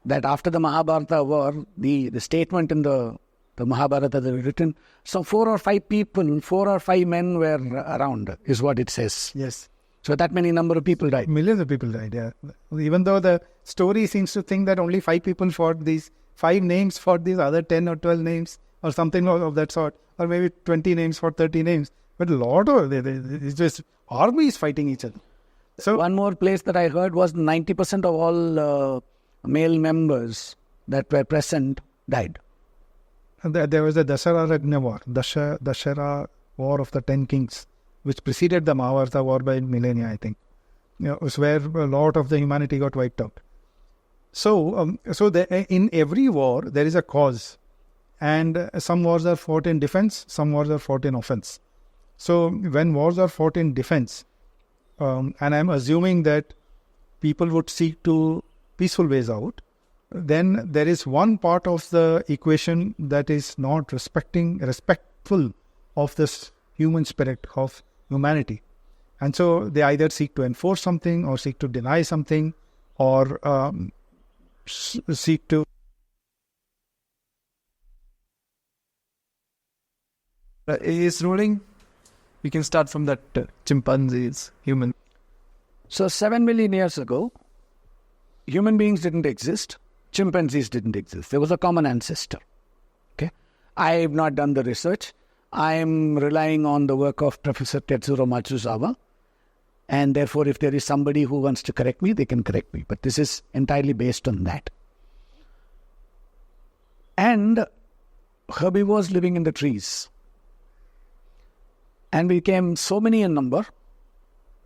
that after the Mahabharata war, the statement in the Mahabharata that was written, so 4 or 5 people, 4 or 5 men were around, is what it says. Yes. So that many number of people died. Millions of people died, yeah. Even though the story seems to think that only 5 people fought, these 5 names fought these other 10 or 12 names or something of that sort, or maybe 20 names fought 30 names. But a lot of it's just armies fighting each other. So one more place that I heard was 90% of all male members that were present died. There was the Dasara War, Dashara War of the 10 Kings, which preceded the Mahabharata War by millennia, I think. It was where a lot of the humanity got wiped out. So, in every war, there is a cause. And some wars are fought in defense, some wars are fought in offense. So, when wars are fought in defense, and I'm assuming that people would seek to peaceful ways out, then there is one part of the equation that is not respectful of this human spirit of humanity. And so they either seek to enforce something or seek to deny something or seek to... Is ruling? We can start from that chimpanzees, human. So 7 million years ago, human beings didn't exist. Chimpanzees didn't exist. There was a common ancestor. Okay, I have not done the research. I am relying on the work of Professor Tetsuro Matsuzawa, and therefore, if there is somebody who wants to correct me, they can correct me. But this is entirely based on that. And herbivores living in the trees, and we became so many in number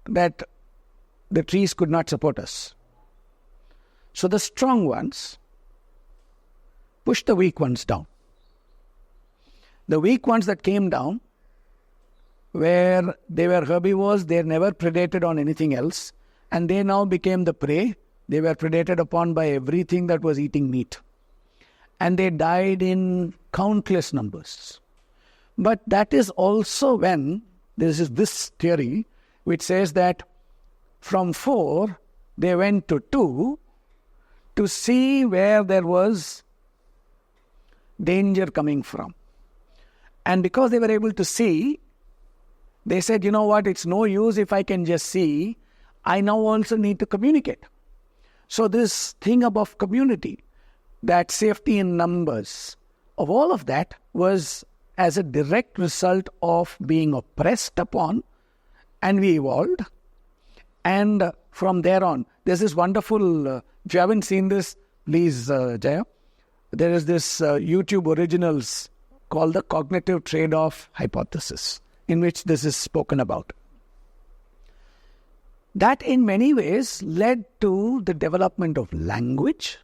that the trees could not support us. So the strong ones pushed the weak ones down. The weak ones that came down, where they were herbivores, they never predated on anything else, and they now became the prey. They were predated upon by everything that was eating meat. And they died in countless numbers. But that is also when there is this theory which says that from 4, they went to 2, to see where there was danger coming from. And because they were able to see, they said, you know what, it's no use if I can just see, I now also need to communicate. So this thing about community, that safety in numbers, of all of that was as a direct result of being oppressed upon, and we evolved. And from there on, there's this wonderful, if you haven't seen this, please, Jaya, there is this YouTube originals called the Cognitive Trade-off Hypothesis, in which this is spoken about. That in many ways led to the development of language,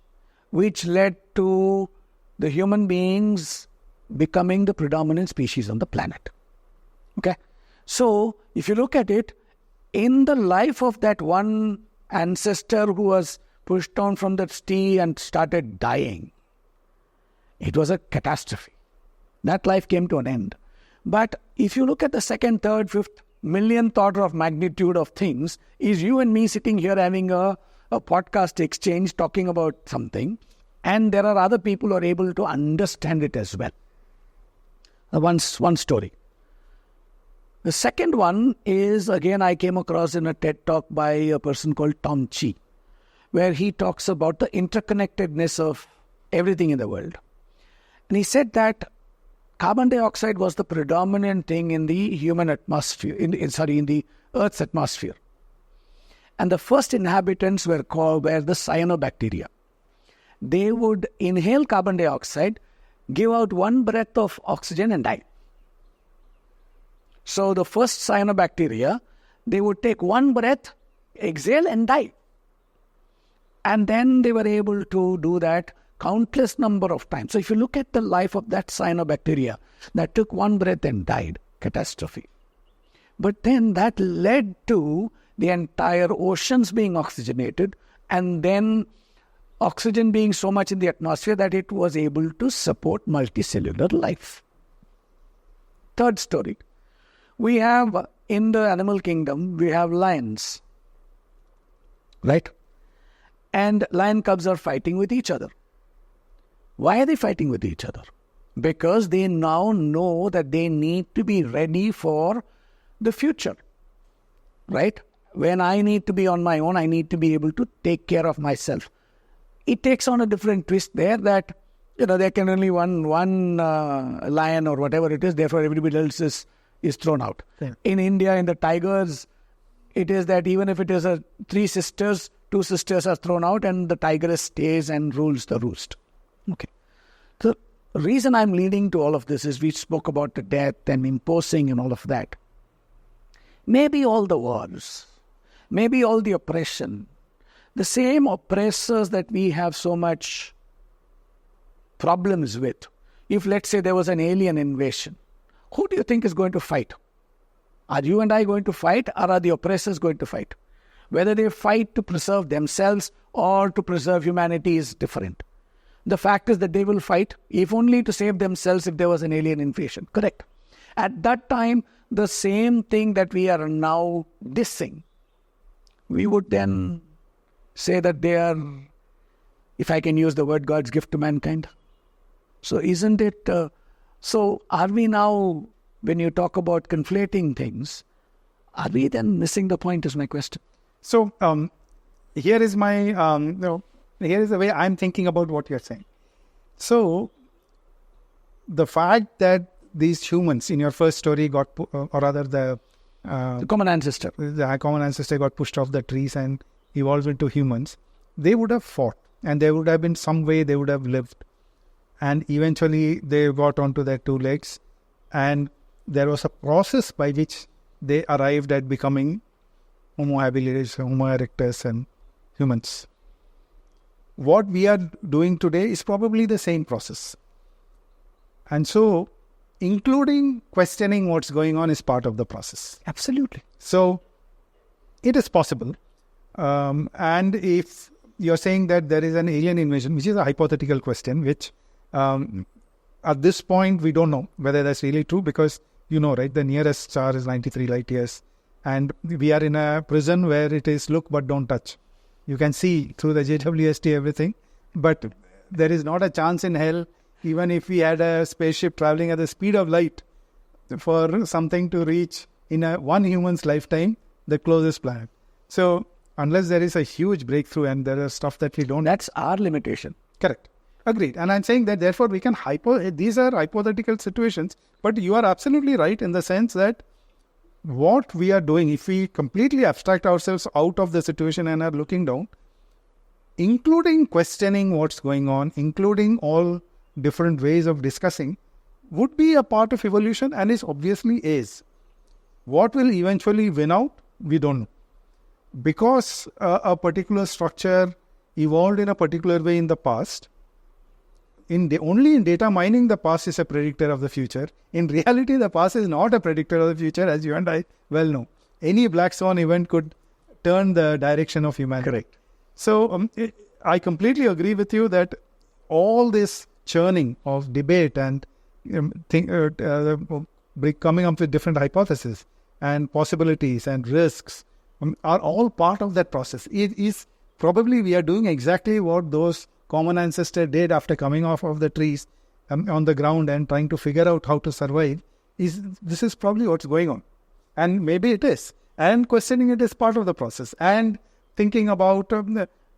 which led to the human beings becoming the predominant species on the planet. Okay? So, if you look at it, in the life of that one ancestor who was pushed down from that tree and started dying, it was a catastrophe. That life came to an end. But if you look at the 2nd, 3rd, 5th, millionth order of magnitude of things, is you and me sitting here having a podcast exchange talking about something, and there are other people who are able to understand it as well. One story. The second one is, again, I came across in a TED talk by a person called Tom Chi, where he talks about the interconnectedness of everything in the world. And he said that carbon dioxide was the predominant thing in the human atmosphere, in the Earth's atmosphere. And the first inhabitants were the cyanobacteria. They would inhale carbon dioxide, give out one breath of oxygen and die. So the first cyanobacteria, they would take one breath, exhale and die. And then they were able to do that countless number of times. So if you look at the life of that cyanobacteria that took one breath and died, catastrophe. But then that led to the entire oceans being oxygenated, and then oxygen being so much in the atmosphere that it was able to support multicellular life. Third story. We have, in the animal kingdom, we have lions. Right? And lion cubs are fighting with each other. Why are they fighting with each other? Because they now know that they need to be ready for the future. Right? When I need to be on my own, I need to be able to take care of myself. It takes on a different twist there that, there can only one lion or whatever it is, therefore everybody else is thrown out. Yeah. In India, in the tigers, it is that even if it is three sisters, two sisters are thrown out and the tigress stays and rules the roost. Okay. The reason I'm leading to all of this is we spoke about the death and imposing and all of that. Maybe all the wars, maybe all the oppression, the same oppressors that we have so much problems with. If, let's say, there was an alien invasion, who do you think is going to fight? Are you and I going to fight, or are the oppressors going to fight? Whether they fight to preserve themselves or to preserve humanity is different. The fact is that they will fight, if only to save themselves if there was an alien invasion. Correct. At that time, the same thing that we are now dissing, we would then say that they are, if I can use the word, God's gift to mankind. So isn't it, so are we now, when you talk about conflating things, are we then missing the point is my question. So here is my, here is the way I'm thinking about what you're saying. So the fact that these humans in your first story got, or rather the common ancestor. The common ancestor got pushed off the trees and evolved into humans, they would have fought and there would have been some way they would have lived. And eventually they got onto their two legs and there was a process by which they arrived at becoming Homo habilis, Homo erectus and humans. What we are doing today is probably the same process. And so, including questioning what's going on is part of the process. Absolutely. So, it is possible. And if you're saying that there is an alien invasion, which is a hypothetical question, which at this point we don't know whether that's really true because, right, the nearest star is 93 light years. And we are in a prison where it is look but don't touch. You can see through the JWST everything, but there is not a chance in hell, even if we had a spaceship traveling at the speed of light, for something to reach in one human's lifetime, the closest planet. So, unless there is a huge breakthrough and there is stuff that we don't... That's our limitation. Correct. Agreed. And I'm saying that therefore we can these are hypothetical situations, but you are absolutely right in the sense that what we are doing, if we completely abstract ourselves out of the situation and are looking down, including questioning what's going on, including all different ways of discussing, would be a part of evolution and is obviously is. What will eventually win out, we don't know. Because a particular structure evolved in a particular way in the past, only in data mining, the past is a predictor of the future. In reality, the past is not a predictor of the future, as you and I well know. Any black swan event could turn the direction of humanity. Correct. So, I completely agree with you that all this churning of debate and coming up with different hypotheses and possibilities and risks are all part of that process. It is probably we are doing exactly what those common ancestor did after coming off of the trees on the ground and trying to figure out how to survive. This is probably what's going on. And maybe it is. And questioning it is part of the process. And thinking about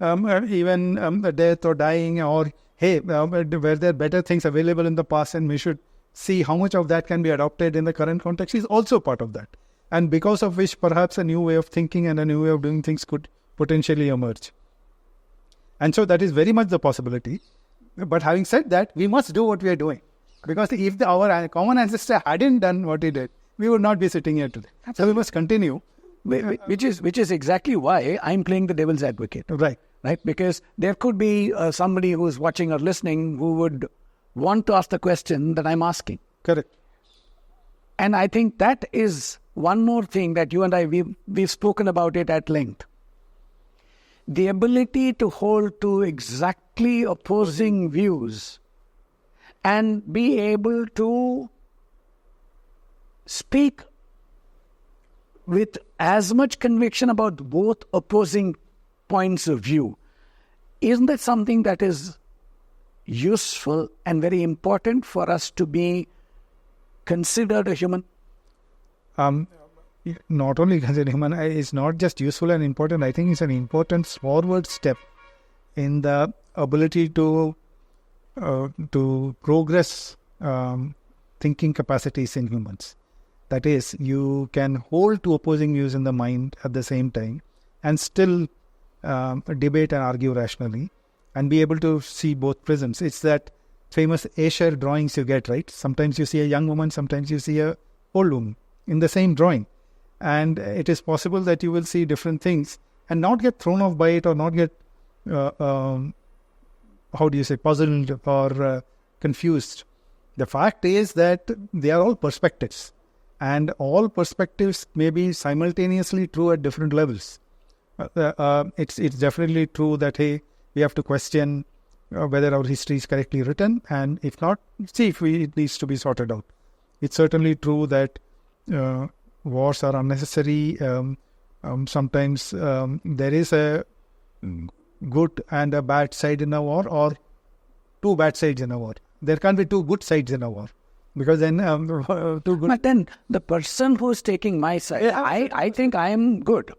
even death or dying or, hey, were there better things available in the past and we should see how much of that can be adopted in the current context is also part of that. and because of which perhaps a new way of thinking and a new way of doing things could potentially emerge. And so that is very much the possibility. But having said that, we must do what we are doing. Because if our common ancestor hadn't done what he did, we would not be sitting here today. So we must continue. Which is exactly why I'm playing the devil's advocate. Right. Right? Because there could be somebody who's watching or listening who would want to ask the question that I'm asking. Correct. And I think that is one more thing that you and I, we've spoken about it at length. The ability to hold to exactly opposing views and be able to speak with as much conviction about both opposing points of view. Isn't that something that is useful and very important for us to be considered a human? Not only considered human, it's not just useful and important. I think it's an important forward step in the ability to progress thinking capacities in humans. That is, you can hold two opposing views in the mind at the same time and still debate and argue rationally and be able to see both prisms. It's that famous Escher drawings you get, right? Sometimes you see a young woman, sometimes you see a old woman in the same drawing. And it is possible that you will see different things and not get thrown off by it or not get, puzzled or confused. The fact is that they are all perspectives. And all perspectives may be simultaneously true at different levels. It's definitely true that, hey, we have to question whether our history is correctly written, and if not, see if it needs to be sorted out. It's certainly true that wars are unnecessary. Sometimes there is a good and a bad side in a war, or two bad sides in a war. There can't be two good sides in a war. Because then too good. But then the person who's taking my side, I think I am good.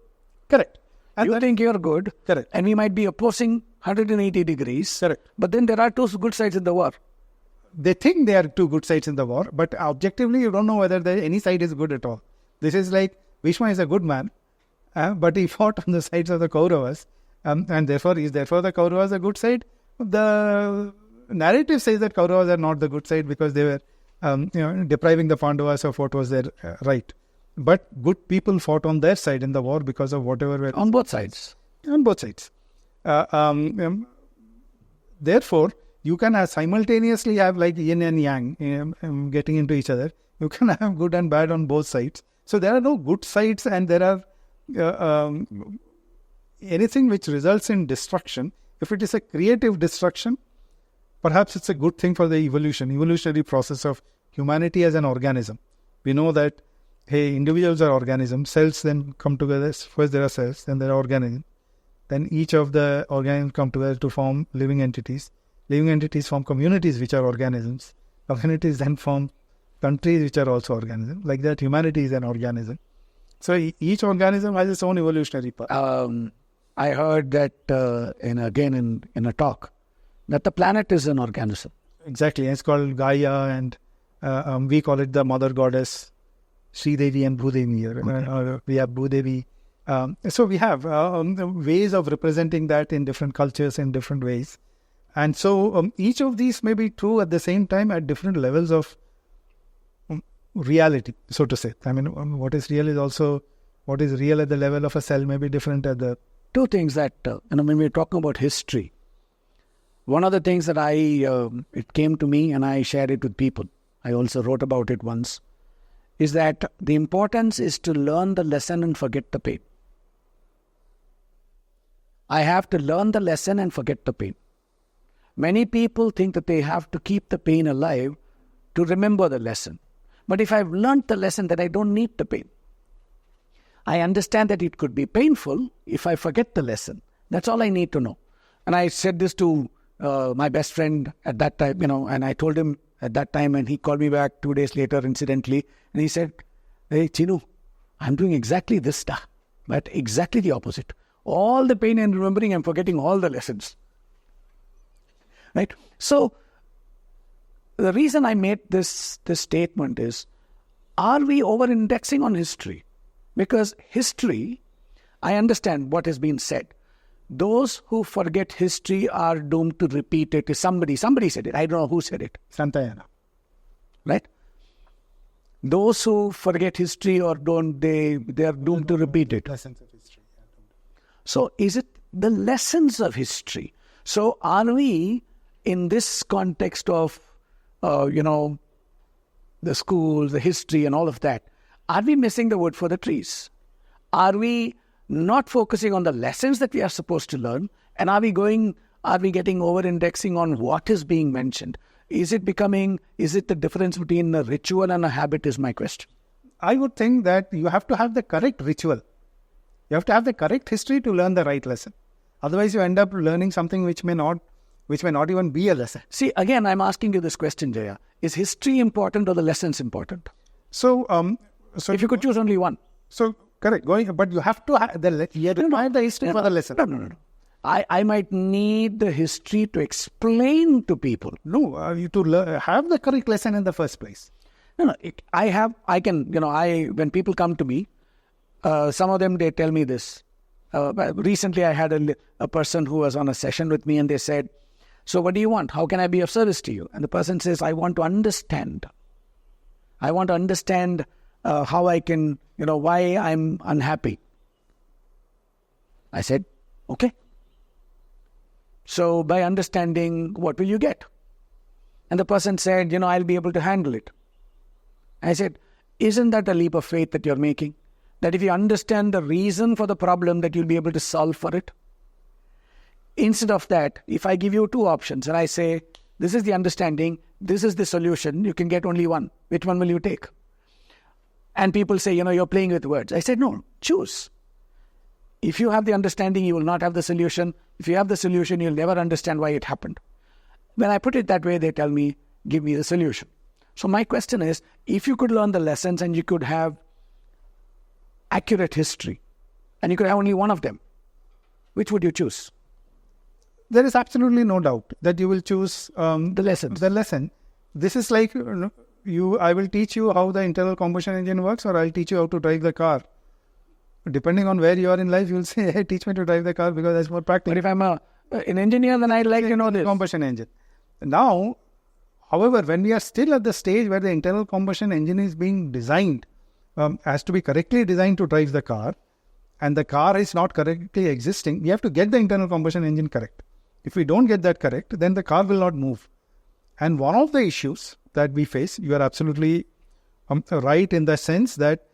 Correct. And you think you're good. Correct. And we might be opposing 180 degrees. Correct. But then there are two good sides in the war. They think there are two good sides in the war, but objectively you don't know whether any side is good at all. This is like Bhishma is a good man, but he fought on the sides of the Kauravas, and therefore the Kauravas a good side. The narrative says that Kauravas are not the good side because they were depriving the Pandavas of what was their right. But good people fought on their side in the war because of whatever were... On both sides. On both sides. Therefore, you can simultaneously have like yin and yang getting into each other. You can have good and bad on both sides. So there are no good sides, and there are anything which results in destruction. If it is a creative destruction, perhaps it's a good thing for the evolutionary process of humanity as an organism. We know that, hey, individuals are organisms. Cells then come together. First there are cells, then there are organisms. Then each of the organisms come together to form living entities. Living entities form communities which are organisms. Communities then form countries which are also organisms. Like that, humanity is an organism. So each organism has its own evolutionary path. I heard that in a talk, that the planet is an organism. Exactly. It's called Gaia, and we call it the mother goddess, Sri Devi and Bhudevi here. Okay. We have Bhudevi. So we have ways of representing that in different cultures in different ways. And so each of these may be true at the same time at different levels of reality, so to say. I mean, what is real is also, what is real at the level of a cell may be different at the... Two things that, when we're talking about history, one of the things that it came to me and I shared it with people, I also wrote about it once, is that the importance is to learn the lesson and forget the pain. I have to learn the lesson and forget the pain. Many people think that they have to keep the pain alive to remember the lesson. But if I've learned the lesson, then I don't need the pain. I understand that it could be painful if I forget the lesson. That's all I need to know. And I said this to my best friend at that time, and I told him at that time, and he called me back 2 days later, incidentally, and he said, "Hey, Cheenu, I'm doing exactly this stuff, but exactly the opposite. All the pain and remembering, I'm forgetting all the lessons." Right? So, the reason I made this statement is, are we over-indexing on history? Because history, I understand what has been said. Those who forget history are doomed to repeat it. Somebody said it. I don't know who said it. Santayana. Right? Those who forget history or don't, they are doomed to repeat it. Lessons of history. So is it the lessons of history? So are we, in this context of, the school, the history and all of that, are we missing the wood for the trees? Are we not focusing on the lessons that we are supposed to learn? And are we getting over-indexing on what is being mentioned? Is it the difference between a ritual and a habit is my question. I would think that you have to have the correct ritual. You have to have the correct history to learn the right lesson. Otherwise, you end up learning something which may not even be a lesson. See, again, I'm asking you this question, Jaya. Is history important or the lessons important? So If you could choose only one. So, correct. But you have to have the history for the lesson. No. I might need the history to explain to people. No, you to have the correct lesson in the first place. No. When people come to me, some of them, they tell me this. Recently, I had a person who was on a session with me and they said, so what do you want? How can I be of service to you? And the person says, I want to understand. I want to understand how I can, why I'm unhappy. I said, okay. So by understanding, what will you get? And the person said, I'll be able to handle it. I said, isn't that a leap of faith that you're making? That if you understand the reason for the problem, that you'll be able to solve for it? Instead of that, if I give you two options and I say, this is the understanding, this is the solution, you can get only one. Which one will you take? And people say, you're playing with words. I said, no, choose. If you have the understanding, you will not have the solution. If you have the solution, you'll never understand why it happened. When I put it that way, they tell me, give me the solution. So my question is, if you could learn the lessons and you could have accurate history, and you could have only one of them, which would you choose? There is absolutely no doubt that you will choose the lessons. The lesson. This is like, I will teach you how the internal combustion engine works, or I'll teach you how to drive the car. Depending on where you are in life, you will say, hey, teach me to drive the car because that's more practical. But if I'm an engineer, then I'd like to know this. Combustion engine. Now, however, when we are still at the stage where the internal combustion engine is being designed, has to be correctly designed to drive the car, and the car is not correctly existing, we have to get the internal combustion engine correct. If we don't get that correct, then the car will not move. And one of the issues that we face, you are absolutely right in the sense that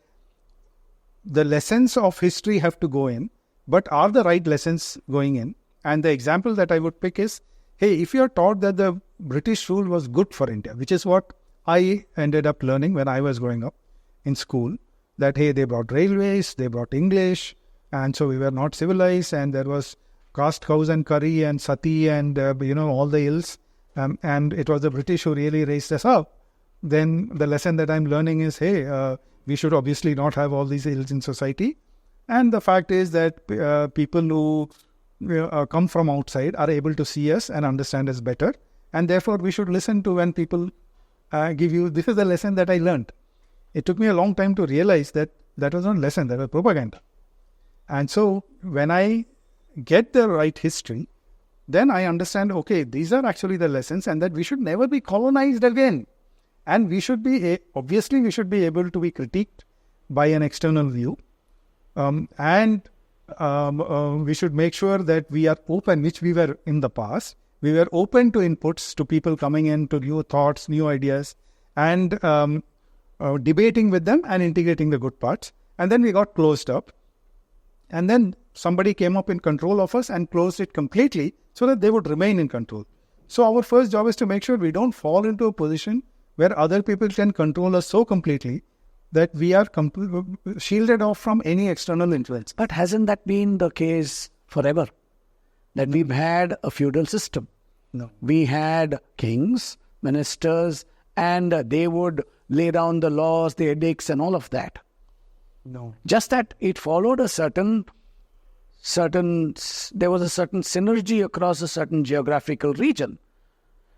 the lessons of history have to go in, but are the right lessons going in? And the example that I would pick is, hey, if you are taught that the British rule was good for India, which is what I ended up learning when I was growing up in school, that, hey, they brought railways, they brought English, and so we were not civilized, and there was caste cows and curry and sati and, all the ills, and it was the British who really raised us up. Then the lesson that I'm learning is, hey, we should obviously not have all these ills in society. And the fact is that people who come from outside are able to see us and understand us better. And therefore, we should listen to when people give you, this is the lesson that I learned. It took me a long time to realize that that was not a lesson, that was propaganda. And so when I get the right history, then I understand, okay, these are actually the lessons and that we should never be colonized again. And we should be, obviously, we should be able to be critiqued by an external view. And we should make sure that we are open, which we were in the past. We were open to inputs, to people coming in, to new thoughts, new ideas, and debating with them and integrating the good parts. And then we got closed up. And then somebody came up in control of us and closed it completely so that they would remain in control. So our first job is to make sure we don't fall into a position where other people can control us so completely that we are shielded off from any external influence. But hasn't that been the case forever? That we've had a feudal system. No. We had kings, ministers, and they would lay down the laws, the edicts, and all of that. No. Just that it followed a certain, there was a certain synergy across a certain geographical region.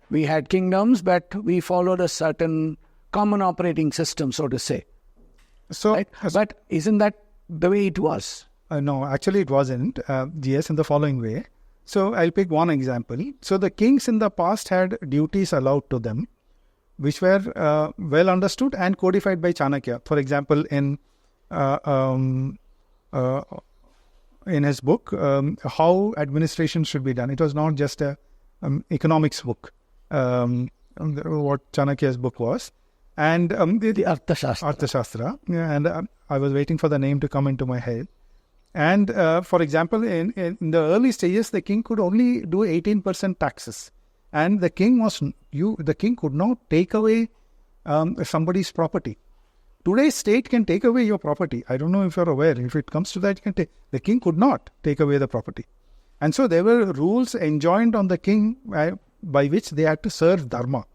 We had kingdoms, but we followed a certain common operating system, so to say. So, right? But isn't that the way it was. No, actually it wasn't. Yes, in the following way. So I'll pick one example. So the kings in the past had duties allowed to them, which were well understood and codified by Chanakya. For example, in his book, How Administration Should Be Done. It was not just a economics book, what Chanakya's book was. And The Arthashastra. Arthashastra. And I was waiting for the name to come into my head. And for example, in the early stages, the king could only do 18% taxes. And the king could not take away somebody's property. Today's state can take away your property. I don't know if you're aware. If it comes to that, the king could not take away the property. And so there were rules enjoined on the king by which they had to serve dharma.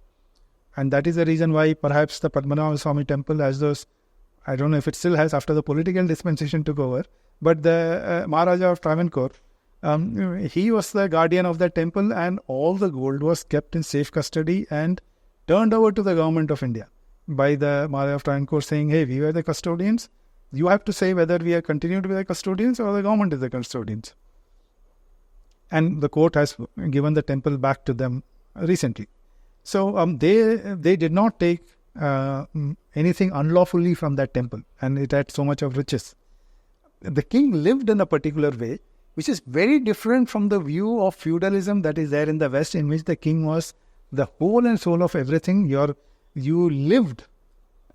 And that is the reason why perhaps the Padmanabha Swami temple has those, I don't know if it still has after the political dispensation took over, but the Maharaja of Travancore, he was the guardian of that temple, and all the gold was kept in safe custody and turned over to the government of India by the Maharaja of Travancore, saying, hey, we were the custodians. You have to say whether we are continuing to be the custodians or the government is the custodians. And the court has given the temple back to them recently. So they did not take anything unlawfully from that temple, and it had so much of riches. The king lived in a particular way, which is very different from the view of feudalism that is there in the West, in which the king was the whole and soul of everything. You lived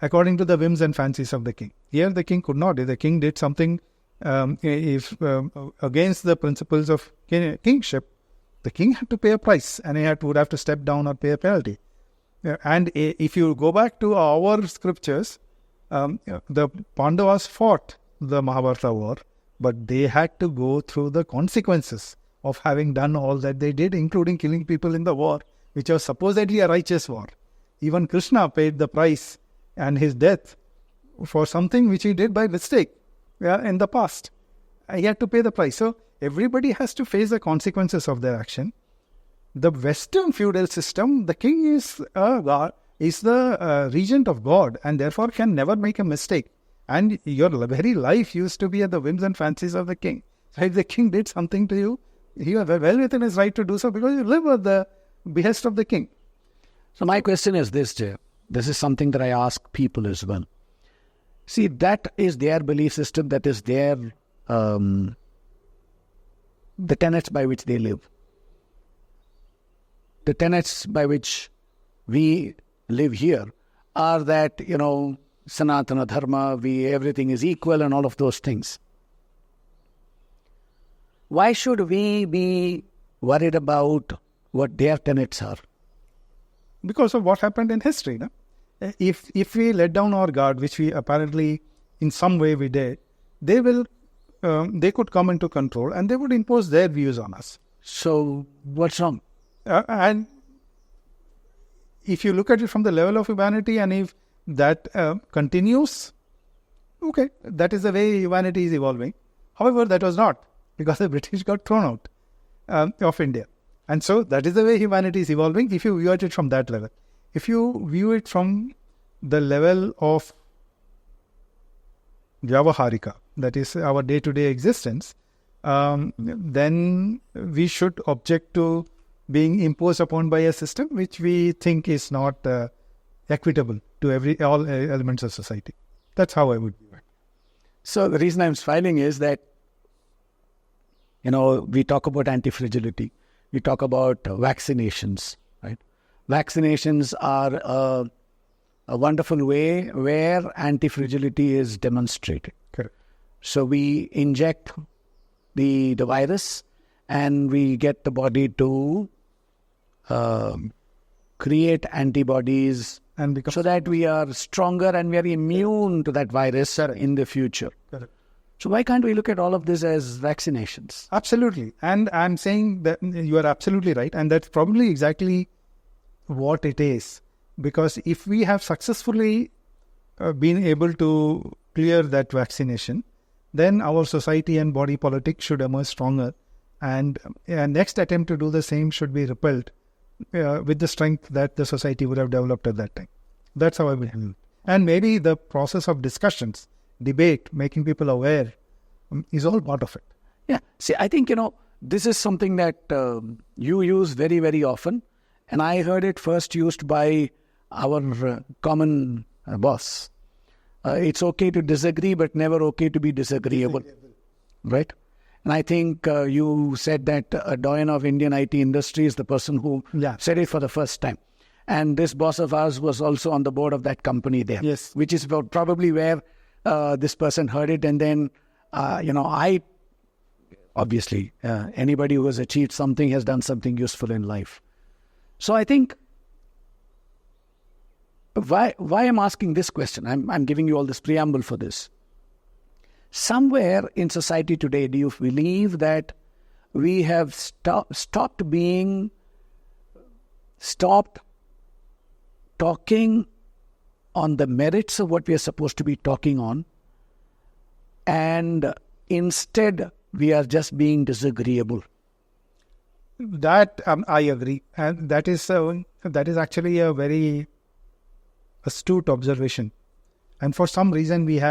according to the whims and fancies of the king. Here the king could not. If the king did something against the principles of kingship, the king had to pay a price, and he would have to step down or pay a penalty. And if you go back to our scriptures, the Pandavas fought the Mahabharata war, but they had to go through the consequences of having done all that they did, including killing people in the war, which was supposedly a righteous war. Even Krishna paid the price and his death for something which he did by mistake in the past. He had to pay the price. So everybody has to face the consequences of their action. The Western feudal system, the king is God, is the regent of God, and therefore can never make a mistake. And your very life used to be at the whims and fancies of the king. So if the king did something to you, he was well within his right to do so, because you live at the behest of the king. So my question is this, Jay. This is something that I ask people as well. See, that is their belief system, that is their the tenets by which they live. The tenets by which we live here are that, Sanatana Dharma, everything is equal and all of those things. Why should we be worried about what their tenets are? Because of what happened in history. No? If we let down our guard, which we apparently in some way we did, they could come into control and they would impose their views on us. So what's wrong? And if you look at it from the level of humanity, and if that continues, okay, that is the way humanity is evolving. However, that was not, because the British got thrown out of India. And so that is the way humanity is evolving if you view it from that level. If you view it from the level of Vyavaharika, that is our day-to-day existence, then we should object to being imposed upon by a system which we think is not equitable to all elements of society. That's how I would view it. So the reason I'm smiling is that, we talk about anti-fragility. We talk about vaccinations, right? Vaccinations are a wonderful way where anti-fragility is demonstrated. Correct. So we inject the virus and we get the body to create antibodies, and so that we are stronger and we are immune to that virus in the future. Correct. So why can't we look at all of this as vaccinations? Absolutely. And I'm saying that you are absolutely right. And that's probably exactly what it is. Because if we have successfully been able to clear that vaccination, then our society and body politic should emerge stronger. And next attempt to do the same should be repelled with the strength that the society would have developed at that time. That's how I will handle it. And maybe the process of discussions debate, making people aware, is all part of it. Yeah. See, I think, this is something that you use very, very often. And I heard it first used by our common boss. It's okay to disagree, but never okay to be disagreeable. Right? And I think you said that a doyen of Indian IT industry is the person who said it for the first time. And this boss of ours was also on the board of that company there. Yes. Which is probably where this person heard it. And then, obviously, anybody who has achieved something has done something useful in life. So I think, why I'm asking this question, I'm giving you all this preamble for this. Somewhere in society today, do you believe that we have stopped talking on the merits of what we are supposed to be talking on, and instead we are just being disagreeable? That I agree, and that is actually a very astute observation. And for some reason, we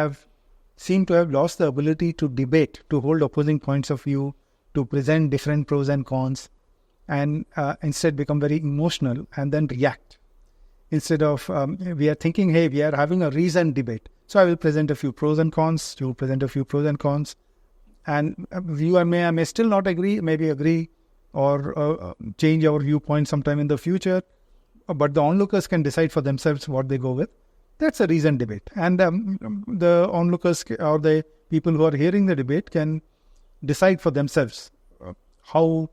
seem to have lost the ability to debate, to hold opposing points of view, to present different pros and cons, and instead become very emotional and then react. Instead of, we are thinking, hey, we are having a reasoned debate. So I will present a few pros and cons, you will present a few pros and cons, and you and I may still not agree, maybe agree, or change our viewpoint sometime in the future, but the onlookers can decide for themselves what they go with. That's a reasoned debate. And the onlookers or the people who are hearing the debate can decide for themselves how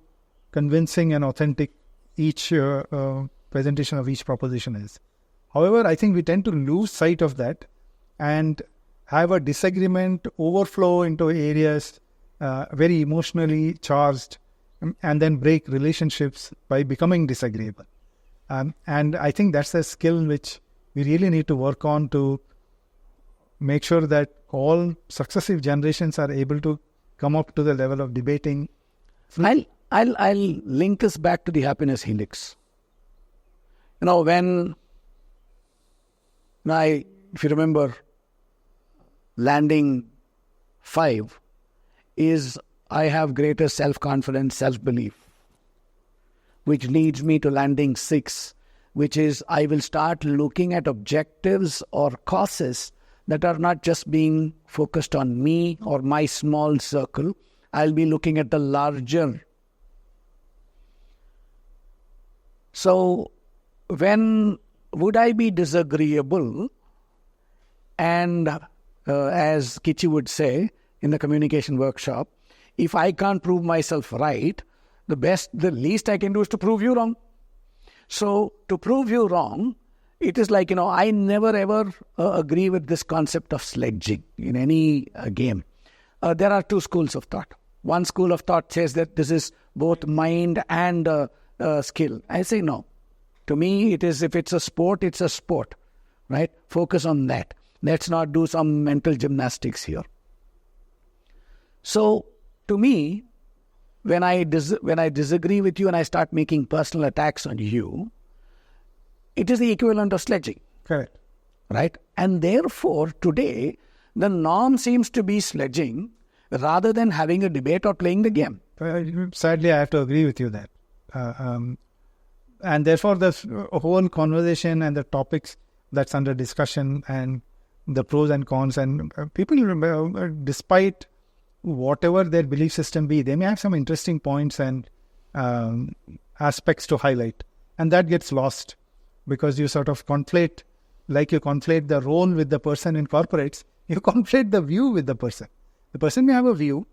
convincing and authentic each presentation of each proposition is. However, I think we tend to lose sight of that and have a disagreement overflow into areas very emotionally charged, and then break relationships by becoming disagreeable. And I think that's a skill which we really need to work on to make sure that all successive generations are able to come up to the level of debating. I'll link us back to the HappYness Helix. When if you remember, landing 5 is I have greater self-confidence, self-belief, which leads me to landing 6, which is I will start looking at objectives or causes that are not just being focused on me or my small circle. I'll be looking at the larger. So when would I be disagreeable? And as Kichi would say in the communication workshop, if I can't prove myself right, the least I can do is to prove you wrong. So to prove you wrong, it is like, I never ever agree with this concept of sledging in any game. There are 2 schools of thought. One school of thought says that this is both mind and skill. I say no. To me, it is, if it's a sport, it's a sport, right? Focus on that. Let's not do some mental gymnastics here. So to me, when I disagree with you and I start making personal attacks on you, it is the equivalent of sledging. Correct. Right? And therefore, today, the norm seems to be sledging rather than having a debate or playing the game. Sadly, I have to agree with you that. And therefore, the whole conversation and the topics that's under discussion and the pros and cons, and people, despite whatever their belief system be, they may have some interesting points and aspects to highlight. And that gets lost because you sort of conflate, like you conflate the role with the person in corporates, you conflate the view with the person. The person may have a view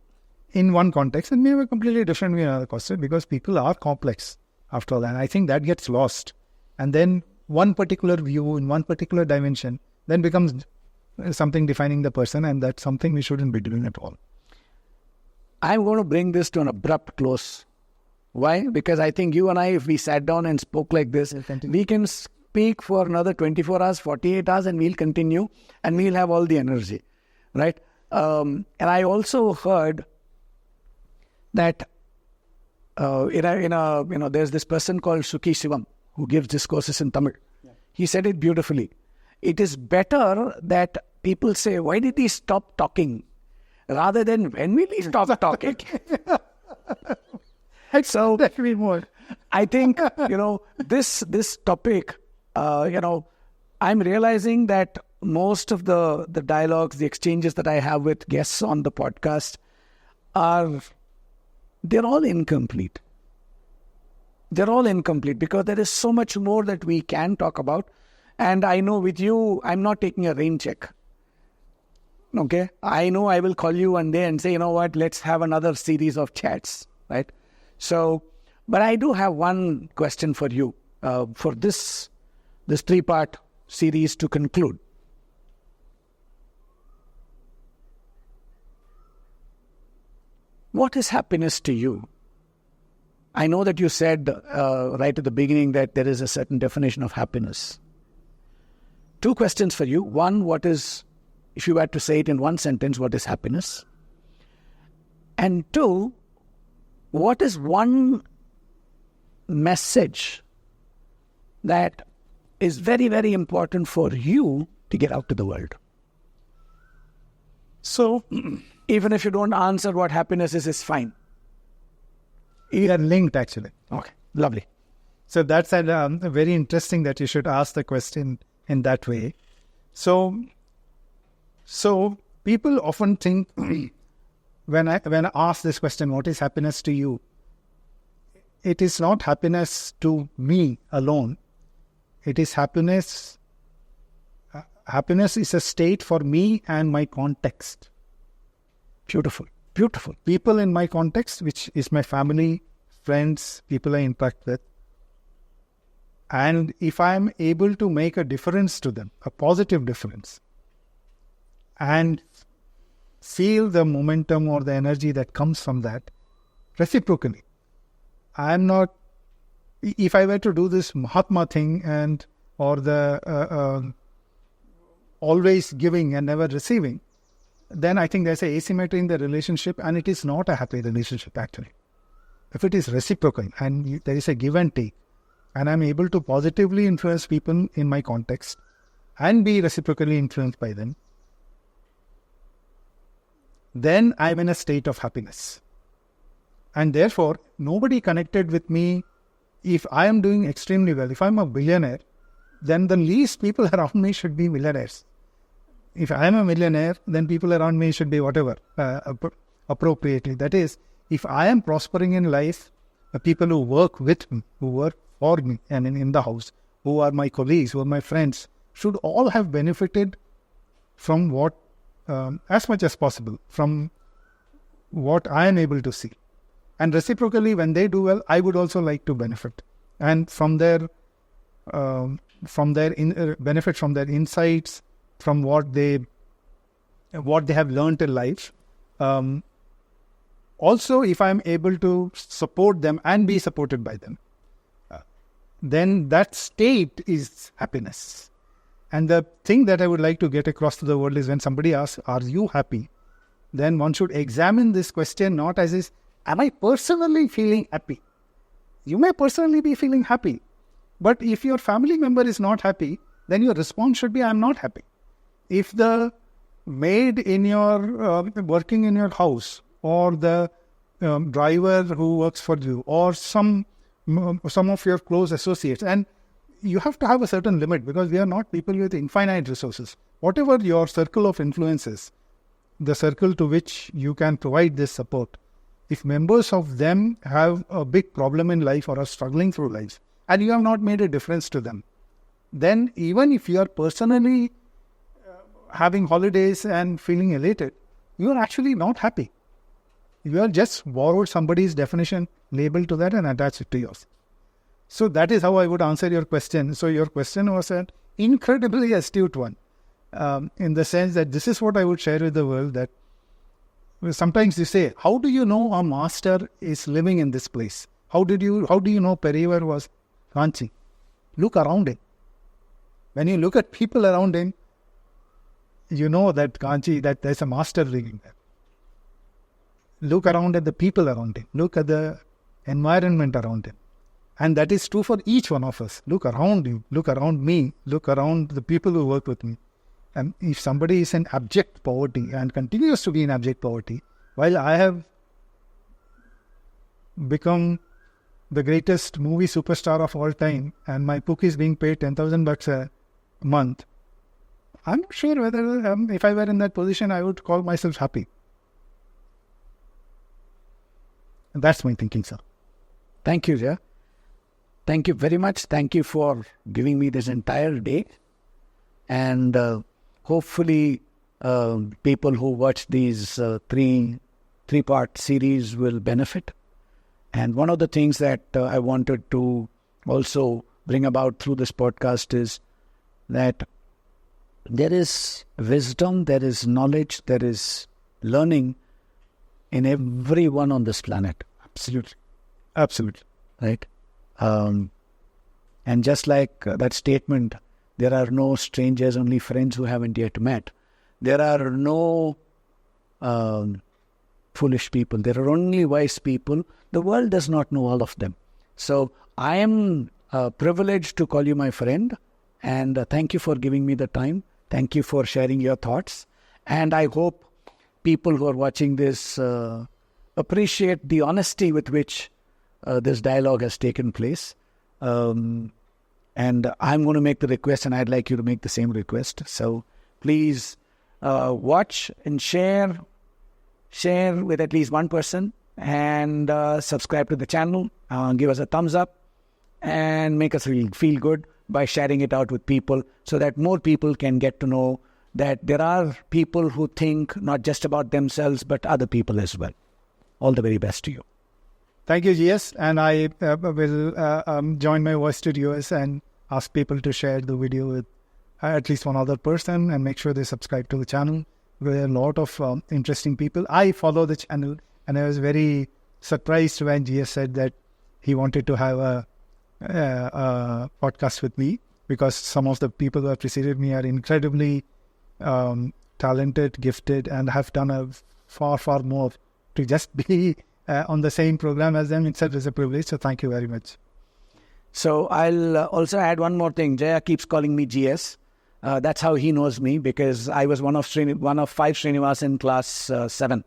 in one context and may have a completely different view in another context, because people are complex after all. And I think that gets lost. And then one particular view in one particular dimension then becomes something defining the person, and that's something we shouldn't be doing at all. I'm going to bring this to an abrupt close. Why? Because I think you and I, if we sat down and spoke like this, we can speak for another 24 hours, 48 hours, and we'll continue, and we'll have all the energy, right? And I also heard that there's this person called Sukhi Shivam who gives discourses in Tamil. Yeah. He said it beautifully. It is better that people say, why did he stop talking? Rather than, when will he stop talking? So, Definitely more. I think, this topic, I'm realizing that most of the dialogues, the exchanges that I have with guests on the podcast they're all incomplete. They're all incomplete because there is so much more that we can talk about. And I know with you, I'm not taking a rain check. Okay? I know I will call you one day and say, you know what, let's have another series of chats, right? So, but I do have one question for you for this 3-part series to conclude. What is happiness to you? I know that you said right at the beginning that there is a certain definition of happiness. 2 questions for you. One, if you had to say it in one sentence, what is happiness? And 2, what is one message that is very, very important for you to get out to the world? So, even if you don't answer what happiness is fine. They are linked, actually. Okay, lovely. So that's very interesting that you should ask the question in that way. So people often think, when I ask this question, what is happiness to you? It is not happiness to me alone. It is happiness. Happiness is a state for me and my context. Beautiful, beautiful. People in my context, which is my family, friends, people I interact with. And if I am able to make a difference to them, a positive difference, and feel the momentum or the energy that comes from that, reciprocally, if I were to do this Mahatma thing or the always giving and never receiving, then I think there's an asymmetry in the relationship, and it is not a happy relationship actually. If it is reciprocal and there is a give and take, and I'm able to positively influence people in my context and be reciprocally influenced by them, then I'm in a state of happiness. And therefore, nobody connected with me, if I am doing extremely well, if I'm a billionaire, then the least people around me should be millionaires. If I am a millionaire, then people around me should be whatever, appropriately. That is, if I am prospering in life, the people who work with me, who work for me and in the house, who are my colleagues, who are my friends, should all have benefited from what, as much as possible, from what I am able to see. And reciprocally, when they do well, I would also like to benefit. And from their benefit from their insights, from what they have learned in life. Also, if I am able to support them and be supported by them, then that state is happiness. And the thing that I would like to get across to the world is, when somebody asks, are you happy? Then one should examine this question not as is, am I personally feeling happy? You may personally be feeling happy. But if your family member is not happy, then your response should be, I'm not happy. If the maid in your working in your house, or the driver who works for you, or some of your close associates, and you have to have a certain limit, because we are not people with infinite resources. Whatever your circle of influence is, the circle to which you can provide this support, if members of them have a big problem in life or are struggling through life, and you have not made a difference to them, then even if you are personally having holidays and feeling elated, you are actually not happy. You are just borrowed somebody's definition, label to that, and attach it to yours. So that is how I would answer your question. So your question was an incredibly astute one, in the sense that this is what I would share with the world, that sometimes you say, how do you know a master is living in this place? How do you know Periyar was Kanchi? Look around him. When you look at people around him, you know that Kanchi, that there's a master living there. Look around at the people around him. Look at the environment around him. And that is true for each one of us. Look around you. Look around me. Look around the people who work with me. if somebody is in abject poverty and continues to be in abject poverty, while I have become the greatest movie superstar of all time and my book is being paid $10,000 a month, I'm not sure whether if I were in that position, I would call myself happy. And that's my thinking, sir. Thank you, Jaya. Thank you very much. Thank you for giving me this entire day. And hopefully people who watch these three-part series will benefit. And one of the things that I wanted to also bring about through this podcast is that there is wisdom, there is knowledge, there is learning in everyone on this planet. Absolutely. Absolutely. Right? And just like that statement, there are no strangers, only friends who haven't yet met. There are no foolish people. There are only wise people. The world does not know all of them. So I am privileged to call you my friend. And thank you for giving me the time. Thank you for sharing your thoughts. And I hope people who are watching this appreciate the honesty with which this dialogue has taken place. And I'm going to make the request, and I'd like you to make the same request. So please watch and share with at least one person, and subscribe to the channel, give us a thumbs up, and make us feel good by sharing it out with people so that more people can get to know that there are people who think not just about themselves but other people as well. All the very best to you. Thank you, GS. And I will join my voice studios and ask people to share the video with at least one other person and make sure they subscribe to the channel. There are a lot of interesting people. I follow the channel, and I was very surprised when GS said that he wanted to have a podcast with me, because some of the people who have preceded me are incredibly talented, gifted, and have done a far more. To just be on the same program as them itself is a privilege. So thank you very much. So I'll also add one more thing. Jaya keeps calling me GS. That's how he knows me, because I was one of 5 Srinivas in class 7.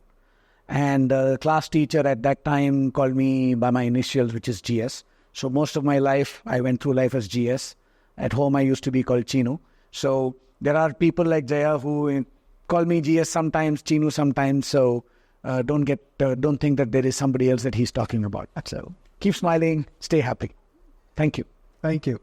And the class teacher at that time called me by my initials, which is GS. So most of my life, I went through life as GS. At home, I used to be called Cheenu. So there are people like Jaya who call me GS sometimes, Cheenu sometimes. So don't think that there is somebody else that he's talking about. So keep smiling, stay happy. Thank you. Thank you.